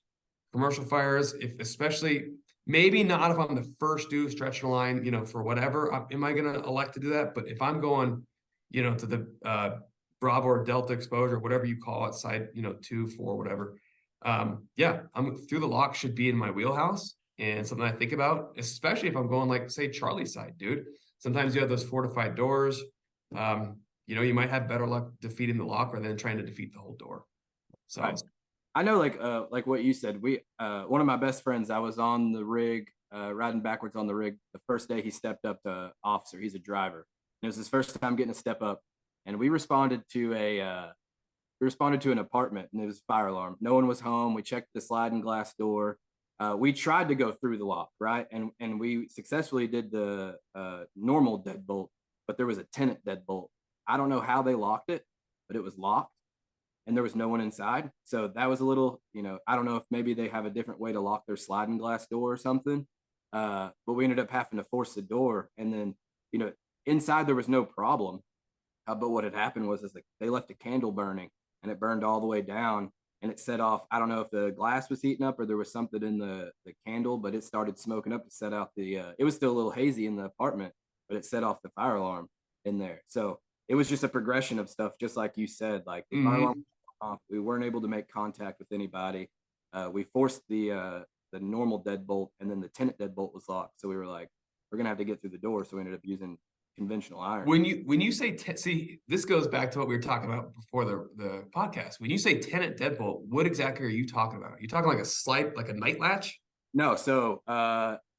A: if especially maybe not if I'm the first due stretching a line, for whatever, am I going to elect to do that? But if I'm going, to the Bravo or Delta exposure, whatever you call it, side, 2, 4, whatever. Yeah, I'm through the lock should be in my wheelhouse and something I think about, especially if I'm going like say Charlie's side, dude. Sometimes you have those fortified doors. You might have better luck defeating the lock rather than trying to defeat the whole door. So.
B: Right. I know, like what you said, one of my best friends, I was on the rig, riding backwards on the rig. The first day he stepped up to officer, he's a driver. And it was his first time getting a step up. And we responded to an apartment, and it was a fire alarm. No one was home. We checked the sliding glass door. We tried to go through the lock, right? And we successfully did the normal deadbolt, but there was a tenant deadbolt. I don't know how they locked it, but it was locked. And there was no one inside. So that was a little, I don't know if maybe they have a different way to lock their sliding glass door or something. But we ended up having to force the door. And then, inside there was no problem. But what had happened was like they left a candle burning and it burned all the way down and it set off. I don't know if the glass was heating up or there was something in the candle, but it started smoking up to set out it was still a little hazy in the apartment, but it set off the fire alarm in there. So it was just a progression of stuff, just like you said, like the fire alarm off, we weren't able to make contact with anybody. We forced the normal deadbolt, and then the tenant deadbolt was locked. So we were like, we're gonna have to get through the door. So we ended up using conventional iron.
A: When you say see, this goes back to what we were talking about before the podcast. When you say tenant deadbolt, what exactly are you talking about? Are you talking like a night latch?
B: No, so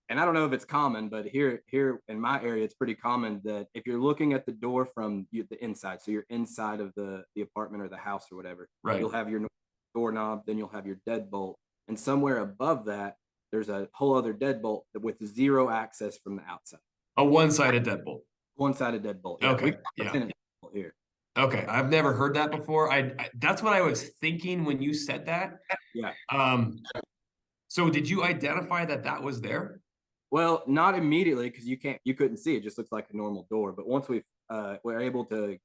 B: and I don't know if it's common, but here in my area, it's pretty common that if you're looking at the door from the inside, so you're inside of the apartment or the house or whatever,
A: right,
B: you'll have your doorknob, then you'll have your deadbolt, and somewhere above that, there's a whole other deadbolt with zero access from the outside.
A: A one-sided deadbolt.
B: One-sided deadbolt.
A: Yeah. Okay.
B: Yeah. Here.
A: Okay, I've never heard that before. That's what I was thinking when you said that.
B: Yeah.
A: So did you identify that that was there?
B: Well, not immediately because you couldn't see. It just looks like a normal door. But once we were able to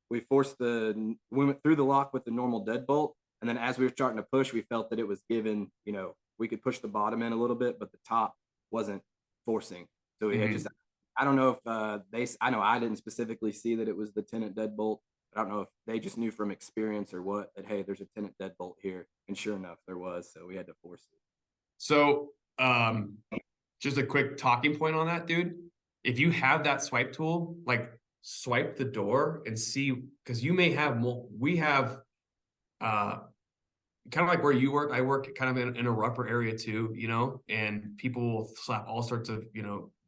B: we forced we went through the lock with the normal deadbolt, and then as we were starting to push, we felt that it was given. We could push the bottom in a little bit, but the top wasn't forcing. So it just, I don't know if I know I didn't specifically see that it was the tenant deadbolt. I don't know if they just knew from experience or what that, hey, there's a tenant deadbolt here, and sure enough, there was. So we had to force it.
A: So, just a quick talking point on that, dude. If you have that swipe tool, like swipe the door and see, because you may have we have kind of like where you work. I work kind of in a rougher area too, and people will slap all sorts of,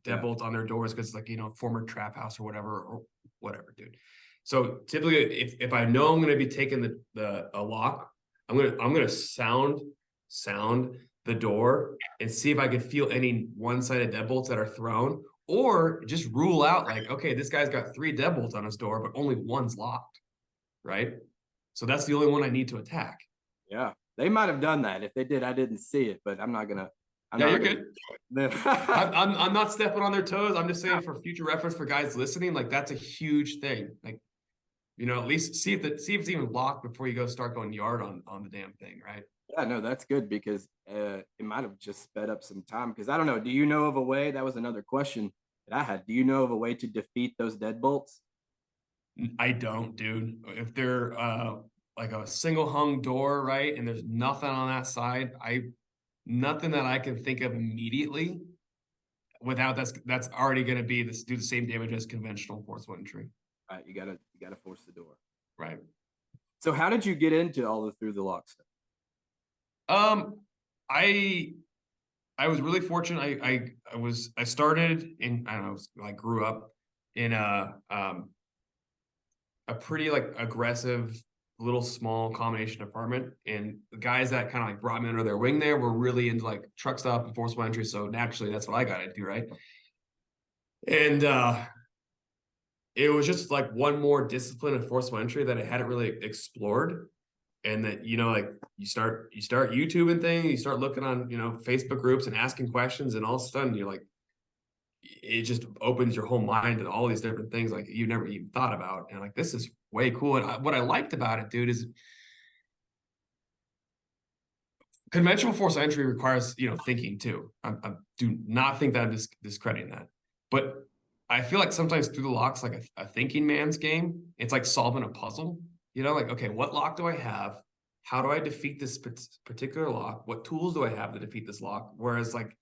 A: deadbolts on their doors because like, former trap house or whatever, dude. So typically if I know I'm going to be taking a lock, I'm going to sound the door and see if I can feel any one-sided deadbolts that are thrown, or just rule out like, okay, this guy's got 3 deadbolts on his door, but only one's locked, right? So that's the only one I need to attack.
B: Yeah, they might have done that. If they did, I didn't see it, but I'm not gonna.
A: You're good. I'm not stepping on their toes. I'm just saying for future reference for guys listening, like that's a huge thing. Like, at least see if it's even locked before you start going yard on the damn thing, right?
B: Yeah, no, that's good because it might have just sped up some time. Because I don't know. Do you know of a way? That was another question that I had. Do you know of a way to defeat those deadbolts?
A: I don't, dude. If they're like a single hung door, right, and there's nothing on that side, nothing that I can think of immediately. Without that's already going to do the same damage as conventional forcible entry.
B: Right, you gotta force the door.
A: Right.
B: So how did you get into all the through the lock stuff?
A: I was really fortunate. I started in, I don't know, I grew up in a pretty like aggressive little small combination apartment, and the guys that kind of like brought me under their wing there were really into like truck stop and forcible entry. So naturally that's what I got into, right? And it was just like one more discipline of forcible entry that I hadn't really explored. And that, like you start YouTube and things, you start looking on, Facebook groups and asking questions, and all of a sudden you're like, it just opens your whole mind to all these different things like you never even thought about. And like, this is way cool. And what I liked about it, dude, is conventional force entry requires, thinking too. I do not think that I'm discrediting that. But I feel like sometimes through the locks, like a thinking man's game, it's like solving a puzzle. Like, okay, what lock do I have? How do I defeat this particular lock? What tools do I have to defeat this lock? Whereas like,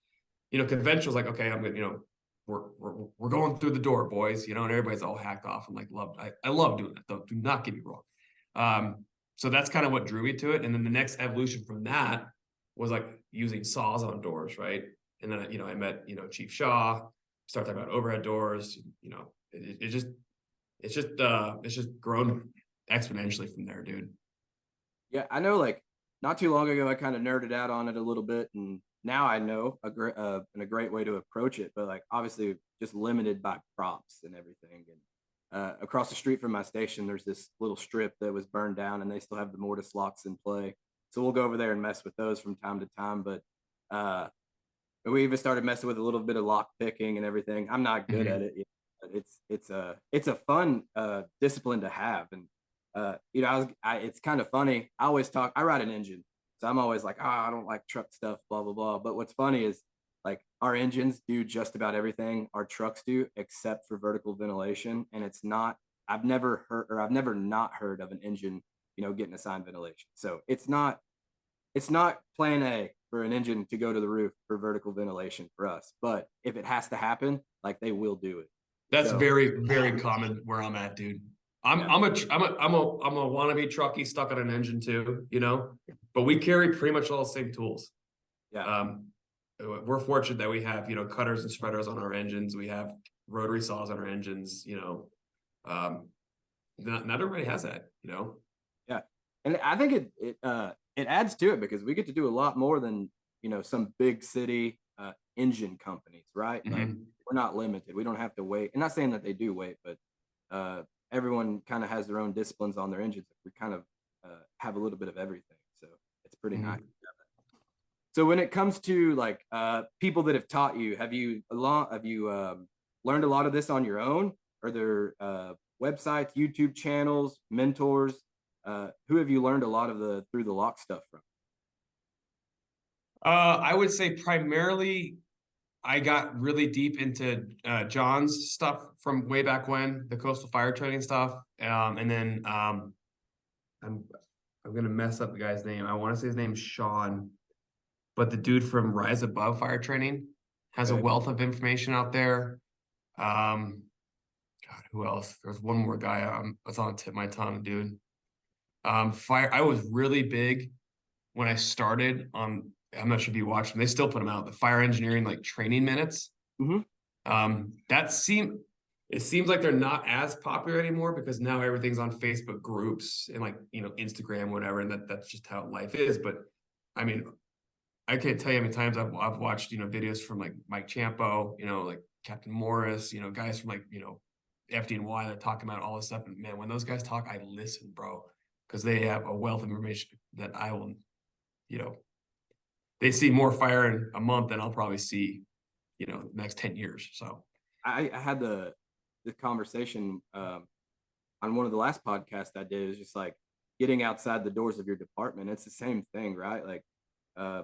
A: conventional is like, okay, I'm gonna, we're going through the door, boys, and everybody's all hacked off and like I love doing that though. Do not get me wrong. So that's kind of what drew me to it. And then the next evolution from that was like using saws on doors, right? And then I met Chief Shaw, start talking about overhead doors. It's just grown exponentially from there, dude.
B: Yeah, I know. Like not too long ago, I kind of nerded out on it a little bit, and now I know a great way to approach it. But like obviously, just limited by props and everything. And across the street from my station, there's this little strip that was burned down, and they still have the mortise locks in play. So we'll go over there and mess with those from time to time. But we even started messing with a little bit of lock picking and everything. I'm not good at it. It's a fun discipline to have. And it's kind of funny. I ride an engine, so I'm always like, I don't like truck stuff, blah blah blah. But what's funny is like our engines do just about everything our trucks do, except for vertical ventilation. And it's not. I've never not heard of an engine, getting assigned ventilation. So it's not plan A for an engine to go to the roof for vertical ventilation for us. But if it has to happen, like they will do it.
A: That's very, very common where I'm at, dude. I'm a wannabe truckie stuck on an engine too, but we carry pretty much all the same tools.
B: Yeah.
A: We're fortunate that we have, cutters and spreaders on our engines. We have rotary saws on our engines, not everybody has that,
B: Yeah. And I think it adds to it because we get to do a lot more than, some big city engine companies, right? Like we're not limited. We don't have to wait. And not saying that they do wait, but everyone kind of has their own disciplines on their engines. We kind of have a little bit of everything, so it's pretty nice. So when it comes to like people that have taught you, have you learned a lot of this on your own? Are there websites, YouTube channels, mentors? Who have you learned a lot of the through the lock stuff from?
A: I would say primarily I got really deep into John's stuff from way back when, the coastal fire training stuff. And then I'm gonna mess up the guy's name. I want to say his name's Sean, but the dude from Rise Above Fire Training has a wealth of information out there. God, who else? There's one more guy that's on the tip of my tongue, dude. I was really big when I started on, I'm not sure if you watched them, they still put them out, the fire engineering like training minutes. It seems like they're not as popular anymore because now everything's on Facebook groups and like, you know, Instagram, whatever, and that's just how life is. But I mean, I can't tell you how many times I've watched, you know, videos from like Mike Champo, you know, like Captain Morris, you know, guys from like, you know, FDNY that talk about all this stuff. And man, when those guys talk, I listen, bro, because they have a wealth of information that I will, you know, they see more fire in a month than I'll probably see, you know, the next 10 years. So
B: I had the conversation on one of the last podcasts I did. Is just like getting outside the doors of your department. It's the same thing, right? Like I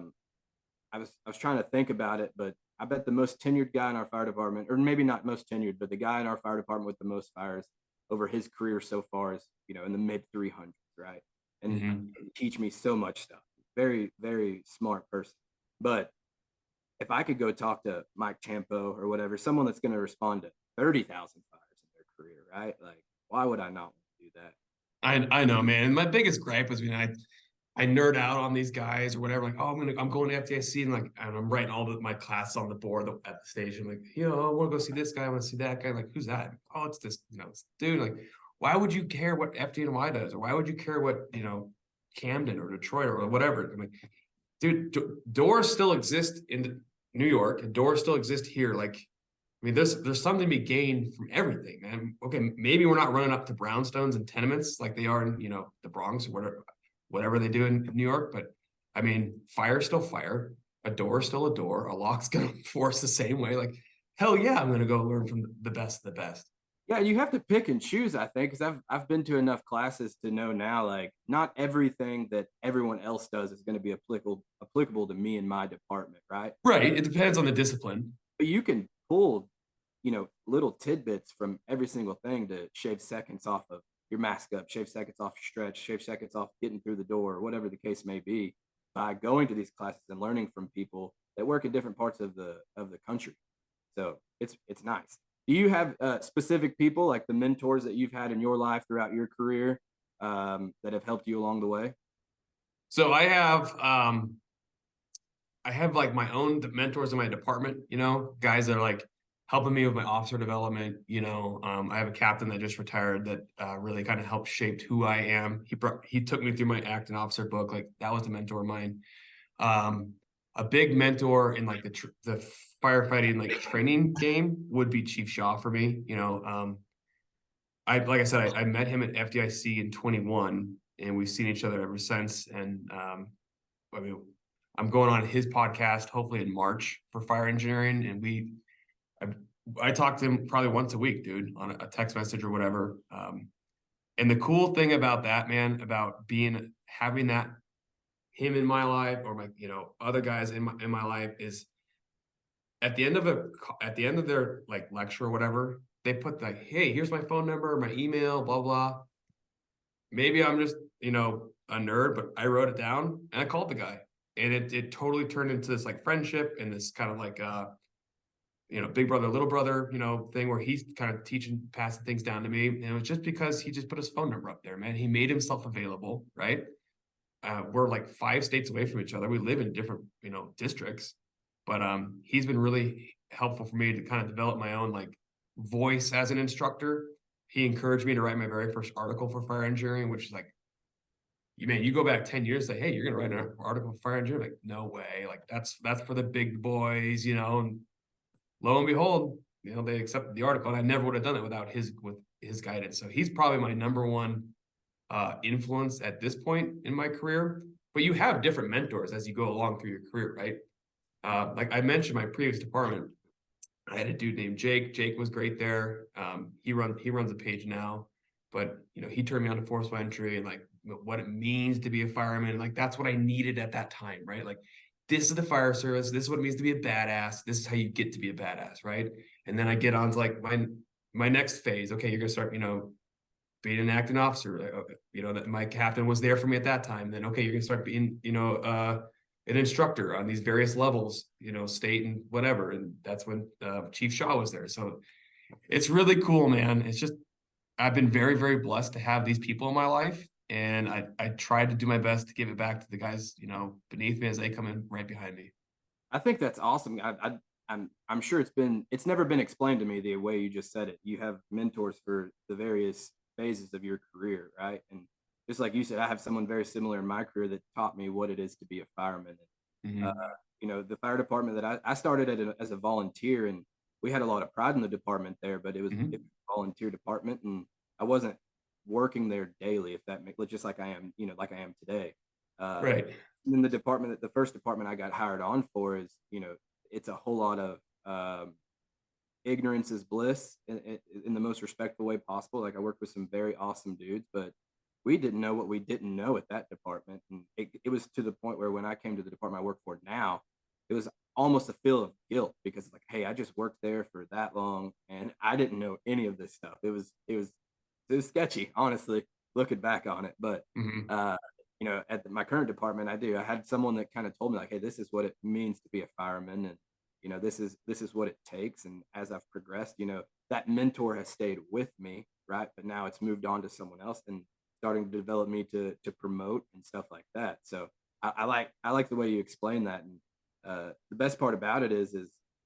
B: was trying to think about it, but I bet the most tenured guy in our fire department, or maybe not most tenured, but the guy in our fire department with the most fires over his career so far is, you know, in the mid 300s, right? And teach me so much stuff. Very, very smart person. But if I could go talk to Mike Champo or whatever, someone that's going to respond to 30,000 fires in their career, right? Like, why would I not want to do that?
A: I know, man. My biggest gripe was when I nerd out on these guys or whatever. Like, oh, I'm going to FDIC and I'm writing all my classes on the board at the station. Like, you know, I want to go see this guy. I want to see that guy. Like, who's that? Oh, it's this, you know, this dude. Like, why would you care what FDNY does, or why would you care what, you know, Camden or Detroit or whatever? I'm like, dude, doors still exist in New York, and doors still exist here. Like, I mean, there's something to be gained from everything, man. Okay, maybe we're not running up to brownstones and tenements like they are in, you know, the Bronx or whatever they do in New York. But I mean, fire's still fire. A door's still a door. A lock's gonna force the same way. Like, hell yeah, I'm gonna go learn from the best of the best.
B: Yeah, you have to pick and choose, I think, because I've been to enough classes to know now, like, not everything that everyone else does is going to be applicable to me and my department, right?
A: Right. It depends on the discipline.
B: But you can pull, you know, little tidbits from every single thing to shave seconds off of your mask up, shave seconds off your stretch, shave seconds off getting through the door, or whatever the case may be, by going to these classes and learning from people that work in different parts of the country. So it's nice. Do you have specific people, like the mentors that you've had in your life throughout your career, that have helped you along the way?
A: So I have like my own mentors in my department, you know, guys that are like helping me with my officer development. You know, I have a captain that just retired that really kind of helped shape who I am. He took me through my acting officer book. Like, that was a mentor of mine. A big mentor in like the firefighting like training game would be Chief Shaw for me. You know, like I said, I met him at FDIC in 21, and we've seen each other ever since. And I mean, I'm going on his podcast hopefully in March for fire engineering, and I talk to him probably once a week, dude, on a text message or whatever. And the cool thing about that, man, about having that him in my life, or my, you know, other guys in my life, is at the end of their like lecture or whatever, they put like, hey, here's my phone number, my email, blah blah. Maybe I'm just, you know, a nerd, but I wrote it down and I called the guy, and it totally turned into this like friendship and this kind of like you know, big brother, little brother, you know, thing where he's kind of passing things down to me. And it was just because he just put his phone number up there, man. He made himself available, right? We're like 5 states away from each other. We live in different, you know, districts, but he's been really helpful for me to kind of develop my own like voice as an instructor. He encouraged me to write my very first article for fire engineering, which is like, you go back 10 years, say, hey, you're gonna write an article for fire engineering. Like, no way. Like, that's for the big boys, you know. And lo and behold, you know, they accepted the article, and I never would have done it without his guidance. So he's probably my number one influence at this point in my career. But you have different mentors as you go along through your career, right? Like I mentioned, my previous department, I had a dude named Jake. Jake was great there. He runs a page now, but he turned me on to forcible entry and like what it means to be a fireman. Like that's what I needed at that time, right? Like this is the fire service. This is what it means to be a badass. This is how you get to be a badass, right? And then I get on to like my next phase. Okay, you're gonna start, being an acting officer. That my captain was there for me at that time. Then okay, you're gonna start being, an instructor on these various levels, state and whatever. And that's when Chief Shaw was there. So it's really cool, man. It's just I've been very, very blessed to have these people in my life. And I tried to do my best to give it back to the guys, beneath me as they come in right behind me.
B: I think that's awesome. I'm sure it's never been explained to me the way you just said it. You have mentors for the various phases of your career, right? And just like you said, I have someone very similar in my career that taught me what it is to be a fireman.
A: Mm-hmm.
B: The fire department that I started as a volunteer, and we had a lot of pride in the department there, but it was a volunteer department, and I wasn't working there daily, if that makes, just like I am, like I am today.
A: Right.
B: And then the first department I got hired on for is, it's a whole lot of ignorance is bliss in the most respectful way possible. Like I worked with some very awesome dudes, but we didn't know what we didn't know at that department. And it was to the point where when I came to the department I work for now, it was almost a feel of guilt because it's like, hey, I just worked there for that long and I didn't know any of this stuff. It was sketchy, honestly, looking back on it. But at my current department, I had someone that kind of told me like, hey, this is what it means to be a fireman, and this is what it takes. And as I've progressed, that mentor has stayed with me, right? But now it's moved on to someone else and starting to develop me to promote and stuff like that. So I like the way you explain that. And the best part about it is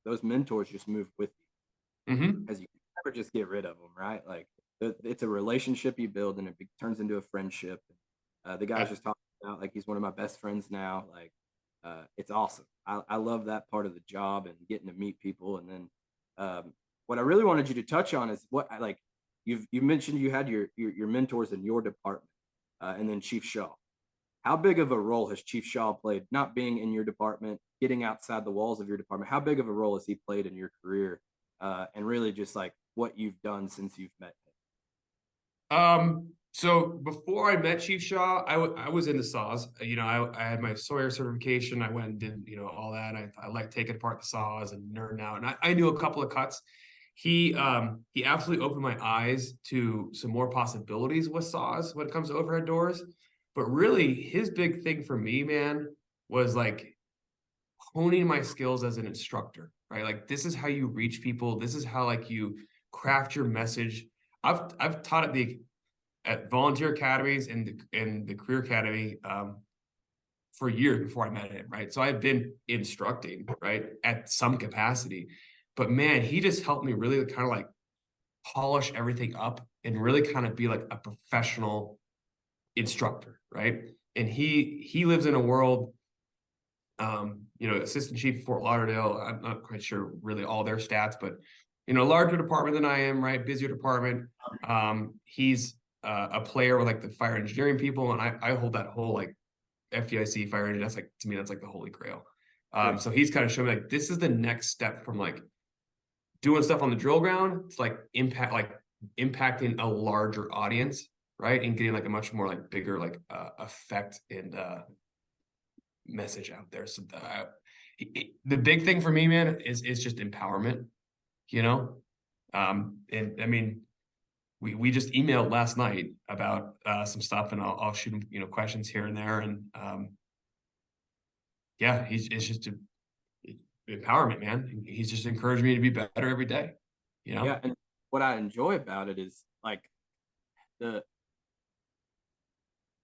B: those mentors just move with you, because you can never just get rid of them, right? Like it's a relationship you build, and it turns into a friendship. The guy's just talking about like he's one of my best friends now. Like it's awesome. I love that part of the job and getting to meet people. And then what I really wanted you to touch on is what I like. You mentioned you had your mentors in your department, and then Chief Shaw. How big of a role has Chief Shaw played, not being in your department, getting outside the walls of your department? How big of a role has he played in your career, and really just like what you've done since you've met
A: him? So before I met Chief Shaw, I was into saws. I had my Sawyer certification. I went and did, all that. I like taking apart the saws and nerding out. And I knew a couple of cuts. He absolutely opened my eyes to some more possibilities with saws when it comes to overhead doors. But really, his big thing for me, man, was like honing my skills as an instructor, right? Like this is how you reach people. This is how like you craft your message. I've taught at volunteer academies and the career academy for years before I met him, right? So I've been instructing, right, at some capacity. But man, he just helped me really kind of like polish everything up and really kind of be like a professional instructor, right? And he lives in a world, assistant chief of Fort Lauderdale. I'm not quite sure really all their stats, but larger department than I am, right? Busier department. He's a player with like the fire engineering people, and I hold that whole like FDIC fire engineering. That's like, to me, that's like the holy grail. So he's kind of showing me like this is the next step from like doing stuff on the drill ground to like impacting a larger audience, right? And getting like a much more like bigger like effect and message out there. So the big thing for me, man, is just empowerment, and I mean, we just emailed last night about some stuff, and I'll shoot him, questions here and there. And it's just empowerment, man. He's just encouraged me to be better every day,
B: Yeah, and what I enjoy about it is like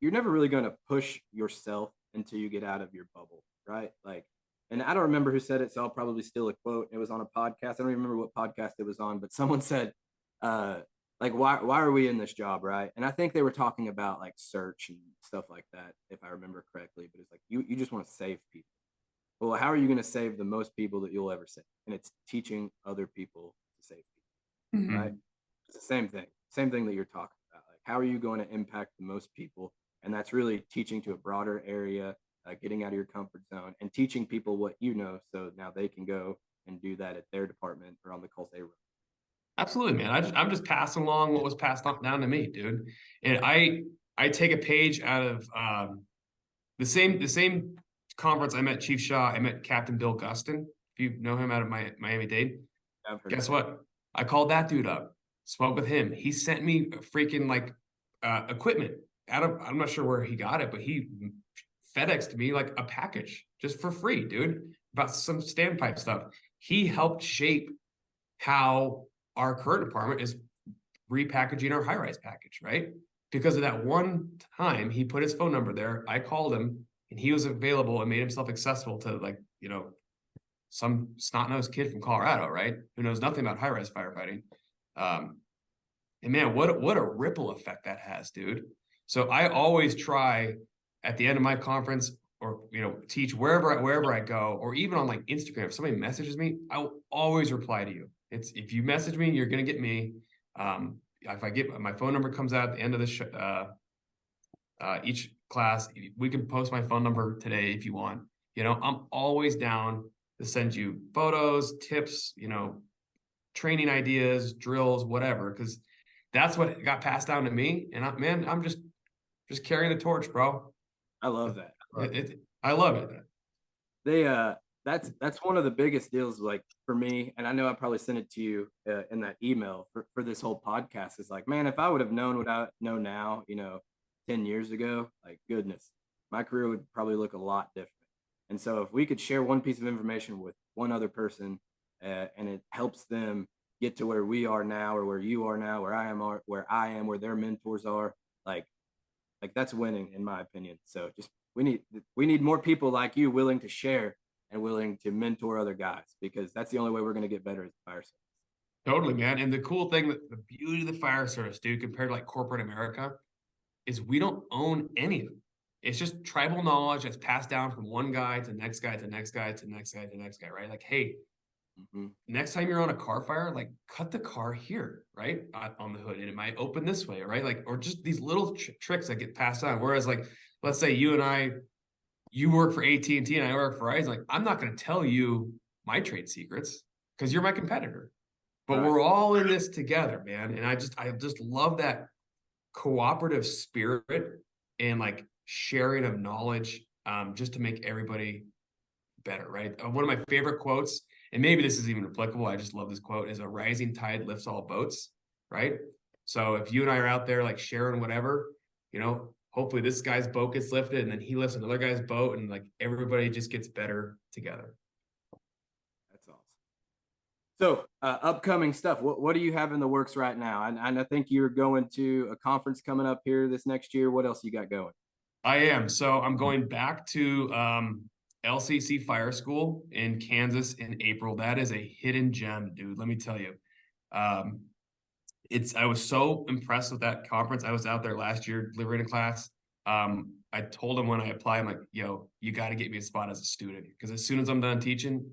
B: you're never really going to push yourself until you get out of your bubble, right? Like, and I don't remember who said it, so I'll probably steal a quote. It was on a podcast. I don't even remember what podcast it was on, but someone said, like, why are we in this job, right? And I think they were talking about like search and stuff like that, if I remember correctly. But it's like you just want to save people. Well, how are you going to save the most people that you'll ever save? And it's teaching other people to save people, right? It's the same thing. same thing that you're talking about. Like, how are you going to impact the most people? And that's really teaching to a broader area, getting out of your comfort zone and teaching people what you know, so now they can go and do that at their department or on the calls they run.
A: Absolutely, man. I'm just passing along what was passed on down to me, dude. And I take a page out of the same conference I met Chief Shaw. I met Captain Bill Gustin. If you know him out of Miami-Dade,
B: I've heard
A: guess
B: that.
A: what? I called that dude up, spoke with him. He sent me freaking like equipment out of, I'm not sure where he got it, but he FedExed me like a package just for free, dude, about some standpipe stuff. He helped shape how our current department is repackaging our high-rise package, right? Because of that one time he put his phone number there, I called him and he was available and made himself accessible to, like, you know, some snot-nosed kid from Colorado, right? Who knows nothing about high-rise firefighting. And man, what a ripple effect that has, dude. So I always try at the end of my conference, or teach wherever I go, or even on like Instagram. If somebody messages me, I will always reply to you. It's, if you message me, you're gonna get me. If I get my phone number comes out at the end of the each class, we can post my phone number today if you want. I'm always down to send you photos, tips, training ideas, drills, whatever, because that's what got passed down to me. And I'm just carrying the torch, bro.
B: I love that.
A: I love it.
B: They that's one of the biggest deals, like, for me, and I know I probably sent it to you in that email for this whole podcast. Is like, man, if I would have known what I know now, 10 years ago, like, goodness, my career would probably look a lot different. And so if we could share one piece of information with one other person, and it helps them get to where we are now, or where you are now, where I am, where their mentors are, like that's winning, in my opinion. So just, we need more people like you, willing to share and willing to mentor other guys, because that's the only way we're going to get better as a fire service.
A: Totally, man. And the cool thing, the beauty of the fire service, dude, compared to like corporate America, is we don't own any of it. It's just tribal knowledge that's passed down from one guy to the next guy to the next guy to the next guy to the next guy, right? Like, hey, next time you're on a car fire, like, cut the car here, right, on the hood, and it might open this way, right? Like, or just these little tricks that get passed on. Whereas, like, let's say you work for AT&T and I work for Verizon. Like, I'm not going to tell you my trade secrets because you're my competitor. But
B: Right.
A: we're all in this together, man. And I just love that cooperative spirit and like sharing of knowledge, just to make everybody better, right? One of my favorite quotes, and maybe this is even applicable, I just love this quote, is a rising tide lifts all boats, right? So if you and I are out there like sharing whatever, hopefully this guy's boat gets lifted and then he lifts another guy's boat, and like everybody just gets better together.
B: That's awesome. So upcoming stuff, what do you have in the works right now? And I think you're going to a conference coming up here this next year. What else you got going?
A: I am. So I'm going back to LCC Fire School in Kansas in April. That is a hidden gem, dude. Let me tell you. I was so impressed with that conference. I was out there last year delivering a class. I told him when I applied, I'm like, yo, you got to get me a spot as a student, because as soon as I'm done teaching,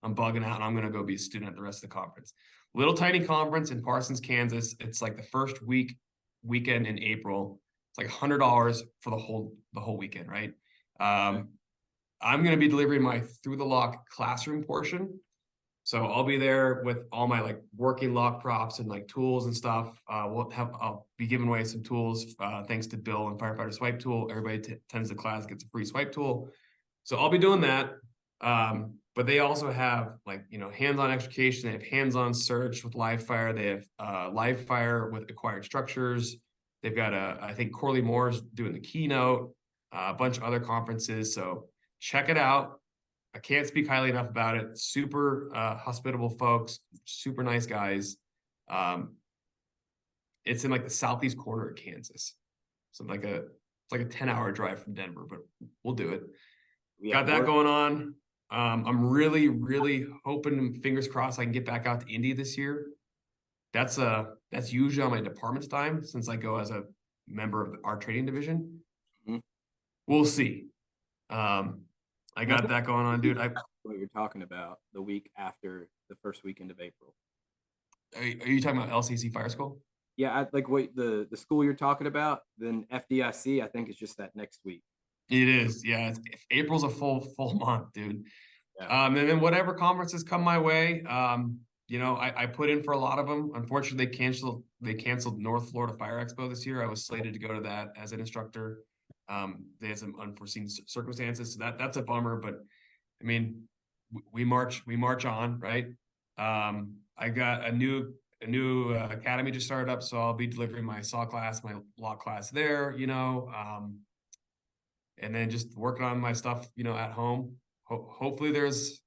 A: I'm bugging out and I'm going to go be a student at the rest of the conference. Little tiny conference in Parsons, Kansas. It's like the first weekend in April. It's like $100 for the whole weekend, right? I'm going to be delivering my through the lock classroom portion. So I'll be there with all my like working lock props and like tools and stuff. I'll be giving away some tools, thanks to Bill and Firefighter Swipe Tool. Everybody attends the class gets a free swipe tool. So I'll be doing that. But they also have like, hands-on education. They have hands-on search with live fire. They have live fire with acquired structures. They've got I think Corley Moore's doing the keynote, a bunch of other conferences. So check it out. I can't speak highly enough about it. Super hospitable folks, super nice guys. It's in like the southeast corner of Kansas. So it's like a 10-hour drive from Denver, but we'll do it. Got that going on. I'm really, really hoping, fingers crossed, I can get back out to Indy this year. That's usually on my department's time, since I go as a member of our trading division. We'll see. I got that going on, dude.
B: What you're talking about the week after the first weekend of April.
A: Are you talking about LCC Fire School?
B: Yeah, like what the school you're talking about, then FDIC, I think is just that next week.
A: It is, yeah. April's a full month, dude.
B: Yeah.
A: And then whatever conferences come my way, I put in for a lot of them. Unfortunately, they canceled North Florida Fire Expo this year. I was slated to go to that as an instructor. They had some unforeseen circumstances, so that's a bummer. But I mean, we march on, right? I got a new academy just started up, so I'll be delivering my saw class, my lock class there. And then just working on my stuff, at home. Hopefully there's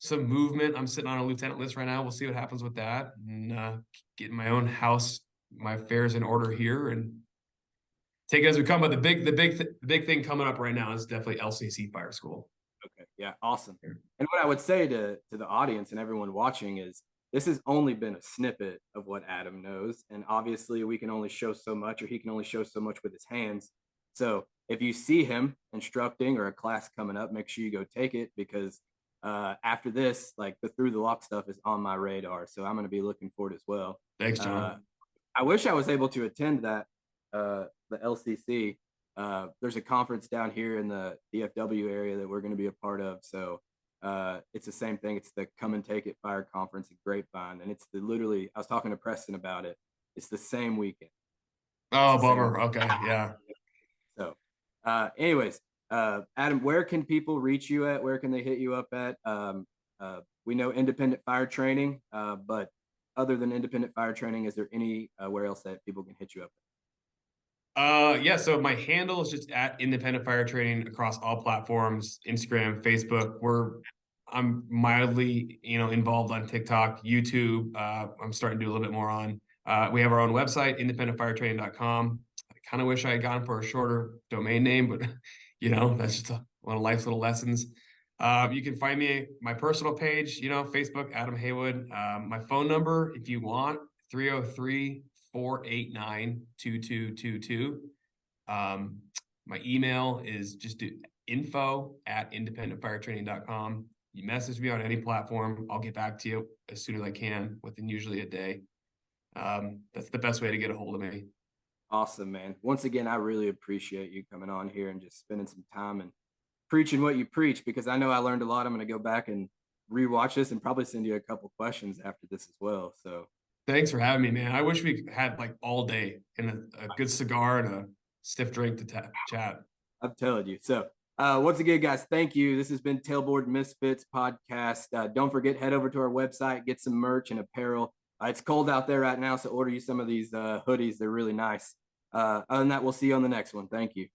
A: some movement. I'm sitting on a lieutenant list right now. We'll see what happens with that, and getting my own house, my affairs in order here, and take it as we come. But the big thing coming up right now is definitely LCC Fire School.
B: Okay. Yeah. Awesome. And what I would say to the audience and everyone watching is this has only been a snippet of what Adam knows. And obviously we can only show so much, or he can only show so much with his hands. So if you see him instructing or a class coming up, make sure you go take it, because after this, like the through the lock stuff is on my radar. So I'm going to be looking forward as well.
A: Thanks, John.
B: I wish I was able to attend that, the LCC. There's a conference down here in the DFW area that we're going to be a part of. So it's the same thing. It's the Come and Take It Fire Conference in Grapevine. And it's literally, I was talking to Preston about it. It's the same weekend.
A: Oh, bummer. Okay. Yeah.
B: So anyways, Adam, where can people reach you at? Where can they hit you up at? We know independent fire training, but other than independent fire training, is there any where else that people can hit you up at?
A: Yeah, so my handle is just at Independent Fire Training across all platforms, Instagram, Facebook. I'm mildly, involved on TikTok, YouTube. I'm starting to do a little bit more on. We have our own website, independentfiretraining.com. I kind of wish I had gone for a shorter domain name, but that's just one of life's little lessons. You can find me my personal page, Facebook, Adam Haywood. My phone number, if you want, 303-489-2222. My email is just info@independentfiretraining.com. You message me on any platform, I'll get back to you as soon as I can, within usually a day. That's the best way to get a hold of me.
B: Awesome, man. Once again, I really appreciate you coming on here and just spending some time and preaching what you preach, because I know I learned a lot. I'm going to go back and rewatch this and probably send you a couple questions after this as well. So
A: thanks for having me, man. I wish we had like all day and a good cigar and a stiff drink to chat.
B: I'm telling you. So once again, guys, thank you. This has been Tailboard Misfits podcast. Don't forget, head over to our website, get some merch and apparel. It's cold out there right now, so order you some of these hoodies. They're really nice. Other than that, we'll see you on the next one. Thank you.